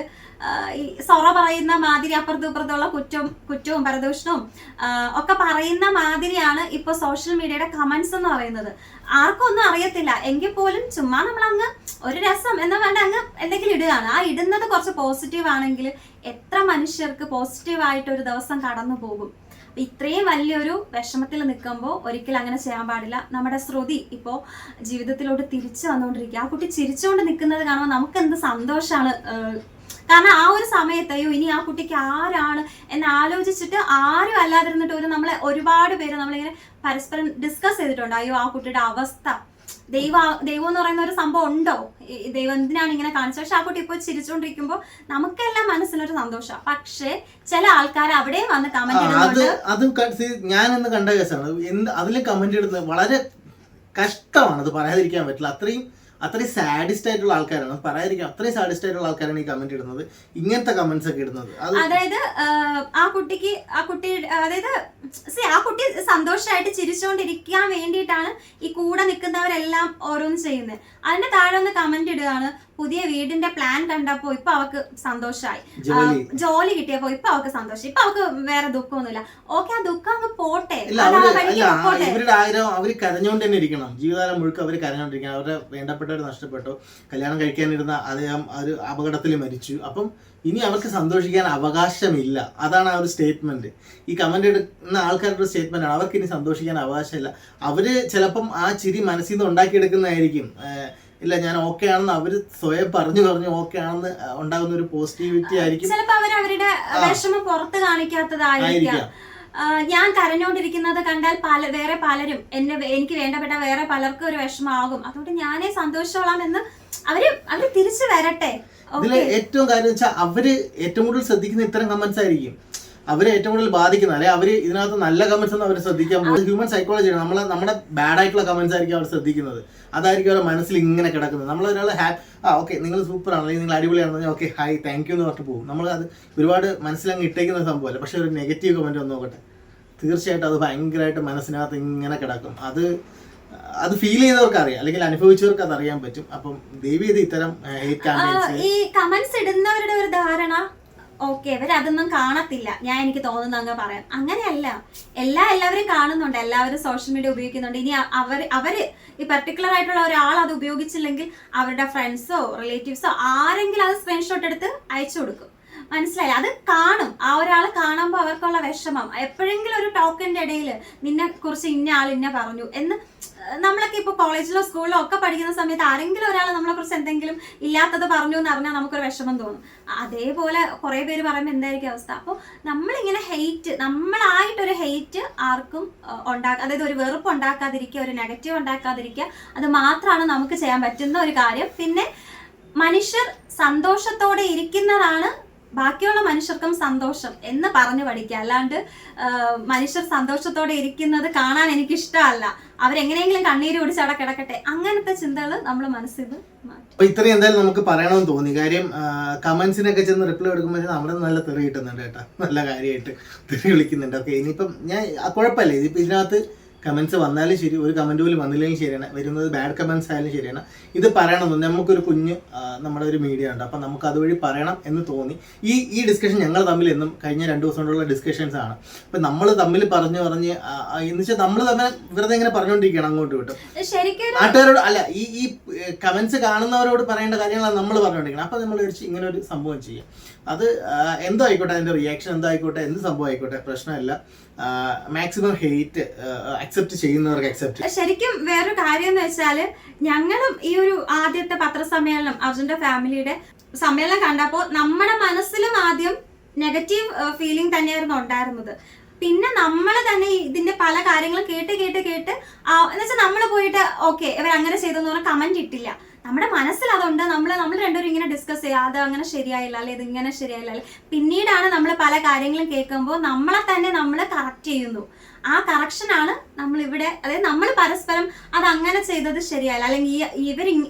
ഈ സൊറ പറയുന്ന മാതിരി അപ്പുറത്തും ഇപ്പുറത്തുള്ള കുറ്റവും പരദൂഷണവും ഒക്കെ പറയുന്ന മാതിരിയാണ് ഇപ്പൊ സോഷ്യൽ മീഡിയയുടെ കമന്റ്സ് എന്ന് പറയുന്നത്. ആർക്കും ഒന്നും അറിയത്തില്ല എങ്കിൽ പോലും ചുമ്മാ നമ്മളങ്ങ് ഒരു രസം എന്ന് വേണ്ട അങ്ങ് എന്തെങ്കിലും ഇടുകയാണ്. ആ ഇടുന്നത് കുറച്ച് പോസിറ്റീവ് ആണെങ്കിൽ എത്ര മനുഷ്യർക്ക് പോസിറ്റീവായിട്ട് ഒരു ദിവസം കടന്നു പോകും. ഇത്രയും വലിയൊരു വിഷമത്തിൽ നിൽക്കുമ്പോൾ ഒരിക്കലും അങ്ങനെ ചെയ്യാൻ പാടില്ല. നമ്മുടെ ശ്രുതി ഇപ്പോൾ ജീവിതത്തിലോട്ട് തിരിച്ചു വന്നുകൊണ്ടിരിക്കുക. ആ കുട്ടി ചിരിച്ചുകൊണ്ട് നിൽക്കുന്നത് കാണുമ്പോൾ നമുക്ക് എന്ത് സന്തോഷമാണ്. കാരണം ആ ഒരു സമയത്ത് അയ്യോ ഇനി ആ കുട്ടിക്ക് ആരാണ് എന്ന് ആലോചിച്ചിട്ട് ആരും അല്ലാതിരുന്നിട്ട് നമ്മളെ ഒരുപാട് പേര് നമ്മളിങ്ങനെ പരസ്പരം ഡിസ്കസ് ചെയ്തിട്ടുണ്ട്. അയ്യോ ആ കുട്ടിയുടെ അവസ്ഥ, ദൈവം എന്ന് പറയുന്ന ഒരു സംഭവം ഉണ്ടോ, ദൈവം എന്തിനാണ് ഇങ്ങനെ കാണിച്ചത്. പക്ഷെ ആ കുട്ടി ഇപ്പോൾ ചിരിച്ചുകൊണ്ടിരിക്കുമ്പോൾ നമുക്കെല്ലാം മനസ്സിലൊരു സന്തോഷമാണ്. പക്ഷെ ചില ആൾക്കാർ അവിടെയും വന്ന് കമന്റ് ഇടുന്നുണ്ട്. ഞാനെന്ന് കണ്ട കേസാണ്. അതിൽ കമന്റ് ഇടുന്നത് വളരെ കഷ്ടമാണ്, അത് പറയാതിരിക്കാൻ പറ്റില്ല. അത്രയും സാഡിസ്റ്റ് ആയിട്ടുള്ള ആൾക്കാരാണ്, പറയാതിരിക്കാം. അത്രയും സാഡിസ്റ്റ് ആയിട്ടുള്ള ആൾക്കാരാണ് ഈ കമന്റ് ഇടുന്നത്, ഇങ്ങനത്തെ കമന്റ്സ് ഒക്കെ ഇടുന്നത്. അതായത് ആ കുട്ടി അതായത് ആ കുട്ടി സന്തോഷമായിട്ട് ചിരിച്ചുകൊണ്ടിരിക്കാൻ വേണ്ടിയിട്ടാണ് ഈ കൂടെ നിൽക്കുന്നവരെല്ലാം ഓരോന്ന് ചെയ്യുന്നത്. അതിന്റെ താഴെ ഒന്ന് കമന്റ് ഇടുകയാണ്, പുതിയ വീടിന്റെ പ്ലാൻ കണ്ടപ്പോ ഇപ്പൊ അവക്ക് സന്തോഷമായി, ജോലി കിട്ടിയപ്പോ ഇപ്പൊ അവക്ക് സന്തോഷം, ഇപ്പൊ അവക്ക് വേറെ ദുഃഖമൊന്നുമില്ല. ഓക്കെ, ആ ദുഃഖം അങ്ങ് പോട്ടെ. ഇവരുടെ ആഗ്രഹം അവര് കരഞ്ഞുകൊണ്ട് തന്നെ ഇരിക്കണം, ജീവിതകാലം മുഴുക്ക അവര് കരഞ്ഞോണ്ടിരിക്കണം. അവരുടെ വേണ്ടപ്പെട്ടവർ നഷ്ടപ്പെട്ടു, കല്യാണം കഴിക്കാനിരുന്ന അദ്ദേഹം ഒരു അപകടത്തിൽ മരിച്ചു. അപ്പം ഇനി അവർക്ക് സന്തോഷിക്കാൻ അവകാശമില്ല. അതാണ് ആ ഒരു സ്റ്റേറ്റ്മെന്റ്. ഈ കമന്റ് എടുക്കുന്ന ആൾക്കാരുടെ ഒരു സ്റ്റേറ്റ്മെന്റ് ആണ്, അവർക്ക് ഇനി സന്തോഷിക്കാൻ അവകാശമില്ല. അവര് ചിലപ്പം ആ ചിരി മനസ്സിൽ നിന്ന് ഉണ്ടാക്കിയെടുക്കുന്നതായിരിക്കും. ഇല്ല ഞാൻ ഓക്കെ ആണെന്ന് അവര് സ്വയം പറഞ്ഞു ഓക്കെ ആണെന്ന് ഉണ്ടാകുന്ന ഒരു പോസിറ്റിവിറ്റി ആയിരിക്കും. ചിലപ്പോ അവർ അവരുടെ വിഷമം പുറത്ത് കാണിക്കാത്തതായിരിക്കാം. ഞാൻ കരഞ്ഞോണ്ടിരിക്കുന്നത് കണ്ടാൽ വേറെ പലരും എനിക്ക് വേണ്ടപ്പെട്ട വേറെ പലർക്കും ഒരു വിഷമാകും, അതുകൊണ്ട് ഞാനേ സന്തോഷിച്ചോളാം എന്ന് അവര് തിരിച്ചു വരട്ടെ. ഇതില് ഏറ്റവും കാര്യം വെച്ചാൽ അവര് ഏറ്റവും കൂടുതൽ ശ്രദ്ധിക്കുന്ന ഇത്തരം കമന്റ്സ് ആയിരിക്കും അവരെ ഏറ്റവും കൂടുതൽ ബാധിക്കുന്നത്. അല്ലെ അവര് ഇതിനകത്ത് നല്ല കമന്റ്സ് ഒന്നും അവർ ശ്രദ്ധിക്കാൻ പോകുന്നത് ഹ്യൂമൻ സൈക്കോളജിയാണ്. നമ്മുടെ ബാഡ് ആയിട്ടുള്ള കമന്റ്സ് ആയിരിക്കും അവർ ശ്രദ്ധിക്കുന്നത്. അതായിരിക്കും അവരുടെ മനസ്സിൽ ഇങ്ങനെ കിടക്കുന്നത്. നമ്മളൊരാൾ ഓക്കെ നിങ്ങൾ സൂപ്പറാണ്, അല്ലെങ്കിൽ നിങ്ങൾ അടിപൊളിയാണെന്ന് പറഞ്ഞാൽ ഓക്കെ ഹായ് താങ്ക് യു എന്ന് പറഞ്ഞിട്ട് പോകും. നമ്മൾ അത് ഒരുപാട് മനസ്സിലങ്ങ് ഇട്ടേക്കുന്ന സംഭവമല്ല. പക്ഷെ ഒരു നെഗറ്റീവ് കമന്റ് വന്ന് നോക്കട്ടെ, തീർച്ചയായിട്ടും അത് ഭയങ്കരമായിട്ട് മനസ്സിനകത്ത് ഇങ്ങനെ കിടക്കും. അത് ഫീൽ ചെയ്തവർക്ക് അറിയാം, അല്ലെങ്കിൽ അനുഭവിച്ചവർക്ക് അത് അറിയാൻ പറ്റും. അപ്പം ദേവി ഇത് ഇത്തരം ഈ കമന്റ്സ് ഇടുന്നവരുടെ ഒരു ധാരണ ഓക്കെ ഇവരതൊന്നും കാണത്തില്ല, എനിക്ക് തോന്നുന്നു അങ്ങ് പറയാം. അങ്ങനെയല്ല, എല്ലാവരും കാണുന്നുണ്ട്, എല്ലാവരും സോഷ്യൽ മീഡിയ ഉപയോഗിക്കുന്നുണ്ട്. ഇനി അവര് ഈ പെർട്ടിക്കുലർ ആയിട്ടുള്ള ഒരാൾ അത് ഉപയോഗിച്ചില്ലെങ്കിൽ അവരുടെ ഫ്രണ്ട്സോ റിലേറ്റീവ്സോ ആരെങ്കിലും അത് സ്ക്രീൻഷോട്ട് എടുത്ത് അയച്ചു കൊടുക്കും. മനസ്സിലായില്ല, അത് കാണും. ആ ഒരാൾ കാണുമ്പോൾ അവർക്കുള്ള വിഷമം, എപ്പോഴെങ്കിലും ഒരു ടോക്കിന്റെ ഇടയിൽ നിന്നെ കുറിച്ച് ഇന്ന ആൾ ഇന്ന പറഞ്ഞു എന്ന്. നമ്മളൊക്കെ ഇപ്പോൾ കോളേജിലോ സ്കൂളിലോ ഒക്കെ പഠിക്കുന്ന സമയത്ത് ആരെങ്കിലും ഒരാൾ നമ്മളെ കുറിച്ച് എന്തെങ്കിലും ഇല്ലാത്തത് പറഞ്ഞു എന്ന് അറിഞ്ഞാൽ നമുക്കൊരു വിഷമം തോന്നും. അതേപോലെ കുറെ പേര് പറയുമ്പോൾ എന്തായിരിക്കും അവസ്ഥ. അപ്പോൾ നമ്മളിങ്ങനെ നമ്മളായിട്ടൊരു ഹെയ്റ്റ് ആർക്കും അതായത് ഒരു വെറുപ്പ് ഉണ്ടാക്കാതിരിക്കുക, ഒരു നെഗറ്റീവ് ഉണ്ടാക്കാതിരിക്കുക, അത് മാത്രമാണ് നമുക്ക് ചെയ്യാൻ പറ്റുന്ന ഒരു കാര്യം. പിന്നെ മനുഷ്യർ സന്തോഷത്തോടെ ഇരിക്കുന്നതാണ് ബാക്കിയുള്ള മനുഷ്യർക്കും സന്തോഷം എന്ന് പറഞ്ഞു പഠിക്കുക. അല്ലാണ്ട് മനുഷ്യർ സന്തോഷത്തോടെ ഇരിക്കുന്നത് കാണാൻ എനിക്ക് ഇഷ്ടമല്ല, അവരെങ്ങനെയെങ്കിലും കണ്ണീര് കുടിച്ച് അവിടെ കിടക്കട്ടെ, അങ്ങനത്തെ ചിന്തകൾ നമ്മൾ മനസ്സിൽ മാറ്റും. അപ്പൊ ഇത്രയും എന്തായാലും നമുക്ക് പറയണമെന്ന് തോന്നി. കാര്യം കമന്റ്സിനൊക്കെ ചെന്ന് റിപ്ലൈ എടുക്കുമ്പോൾ നമ്മുടെ നല്ല തെറി കിട്ടുന്നുണ്ട് കേട്ടോ, നല്ല കാര്യമായിട്ട് തെറി വിളിക്കുന്നുണ്ട്. ഓക്കെ, ഇനിയിപ്പം ഞാൻ കുഴപ്പമില്ല, ഇതിപ്പോൾ ഇതിനകത്ത് കമന്റ്സ് വന്നാലും ശരി, ഒരു കമന്റ് പോലും വന്നില്ലെങ്കിൽ ശരിയാണ്, വരുന്നത് ബാഡ് കമന്റ്സ് ആയാലും ശരിയാണ്. ഇത് പറയണമെന്ന് നമുക്കൊരു കുഞ്ഞ് നമ്മുടെ ഒരു മീഡിയ ഉണ്ട്, അപ്പം നമുക്ക് അതുവഴി പറയണം എന്ന് തോന്നി. ഈ ഡിസ്കഷൻ ഞങ്ങൾ തമ്മിൽ എന്നും കഴിഞ്ഞ 2 ദിവസം കൊണ്ടുള്ള ഡിസ്കഷൻസ് ആണ്. അപ്പം നമ്മൾ തമ്മിൽ പറഞ്ഞ് എന്ന് വെച്ചാൽ നമ്മൾ തന്നെ വെറുതെ ഇങ്ങനെ പറഞ്ഞുകൊണ്ടിരിക്കുകയാണ് അങ്ങോട്ടും ഇങ്ങോട്ടും. നാട്ടുകാരോട് അല്ല, ഈ കമന്റ്സ് കാണുന്നവരോട് പറയേണ്ട കാര്യങ്ങളാണ് നമ്മൾ പറഞ്ഞുകൊണ്ടിരിക്കുന്നത്. അപ്പം നമ്മൾ ഇങ്ങനെ ഒരു സംഭവം ചെയ്യാം. അത് എന്തോ ആയിക്കോട്ടെ, അതിന്റെ റിയാക്ഷൻ എന്തോ ആയിക്കോട്ടെ, എന്ത് സംഭവം ആയിക്കോട്ടെ, പ്രശ്നമില്ല. മാക്സിമം ഹെയ്റ്റ് അക്സെപ്റ്റ് ചെയ്യുന്നവർക്ക് അക്സെപ്റ്റ്. ശരിക്കും വേറൊരു കാര്യം എന്ന് വെച്ചാല്, ഞങ്ങളും ഈ ഒരു ആദ്യത്തെ പത്രസമ്മേളനം അർജുന്റെ ഫാമിലിയുടെ സമ്മേളനം കണ്ടപ്പോൾ നമ്മുടെ മനസ്സിലും ആദ്യം നെഗറ്റീവ് ഫീലിംഗ് തന്നെയായിരുന്നു ഉണ്ടായിരുന്നത്. പിന്നെ നമ്മൾ തന്നെ ഇതിന്റെ പല കാര്യങ്ങളും കേട്ട് എന്നുവെച്ചാൽ നമ്മൾ പോയിട്ട് ഓക്കെ ഇവർ അങ്ങനെ ചെയ്തെന്ന് പറഞ്ഞാൽ കമന്റ് ഇട്ടില്ല. നമ്മുടെ മനസ്സിൽ അതുണ്ട്, നമ്മൾ രണ്ടുപേരും ഇങ്ങനെ ഡിസ്കസ് ചെയ്യുക, അത് അങ്ങനെ ശരിയായില്ല അല്ലെ, ഇത് ഇങ്ങനെ ശരിയായില്ല അല്ലെ. പിന്നീടാണ് നമ്മൾ പല കാര്യങ്ങളും കേൾക്കുമ്പോൾ നമ്മളെ തന്നെ നമ്മൾ കറക്റ്റ് ചെയ്യുന്നു. ആ കറക്ഷനാണ് നമ്മൾ ഇവിടെ, അതായത് നമ്മൾ പരസ്പരം അത് അങ്ങനെ ചെയ്തത് ശരിയായില്ല, അല്ലെങ്കിൽ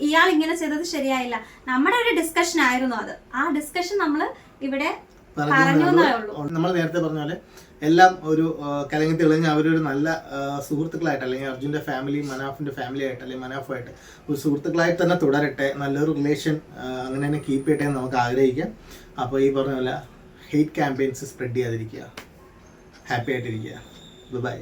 ഇയാൾ ഇങ്ങനെ ചെയ്തത് ശരിയായില്ല, നമ്മുടെ ഒരു ഡിസ്കഷൻ ആയിരുന്നു അത്. ആ ഡിസ്കഷൻ നമ്മൾ ഇവിടെ പറഞ്ഞു എന്നേ ഉള്ളൂ. നമ്മൾ നേരത്തെ പറഞ്ഞ പോലെ എല്ലാം ഒരു കലങ്ങി തെളിഞ്ഞ് അവരൊരു നല്ല സുഹൃത്തുക്കളായിട്ട്, അല്ലെങ്കിൽ അർജുൻ്റെ ഫാമിലി മനാഫിൻ്റെ ഫാമിലി ആയിട്ട്, അല്ലെങ്കിൽ മനാഫുമായിട്ട് ഒരു സുഹൃത്തുക്കളായിട്ട് തന്നെ തുടരട്ടെ, നല്ലൊരു റിലേഷൻ അങ്ങനെ തന്നെ കീപ്പ് ചെയ്യട്ടെ എന്ന് നമുക്ക് ആഗ്രഹിക്കാം. അപ്പോൾ ഈ പറഞ്ഞ പോലെ ഹെയ്റ്റ് ക്യാമ്പയിൻസ് സ്പ്രെഡ് ചെയ്യാതിരിക്കുക, ഹാപ്പി ആയിട്ടിരിക്കുക. ബൈ.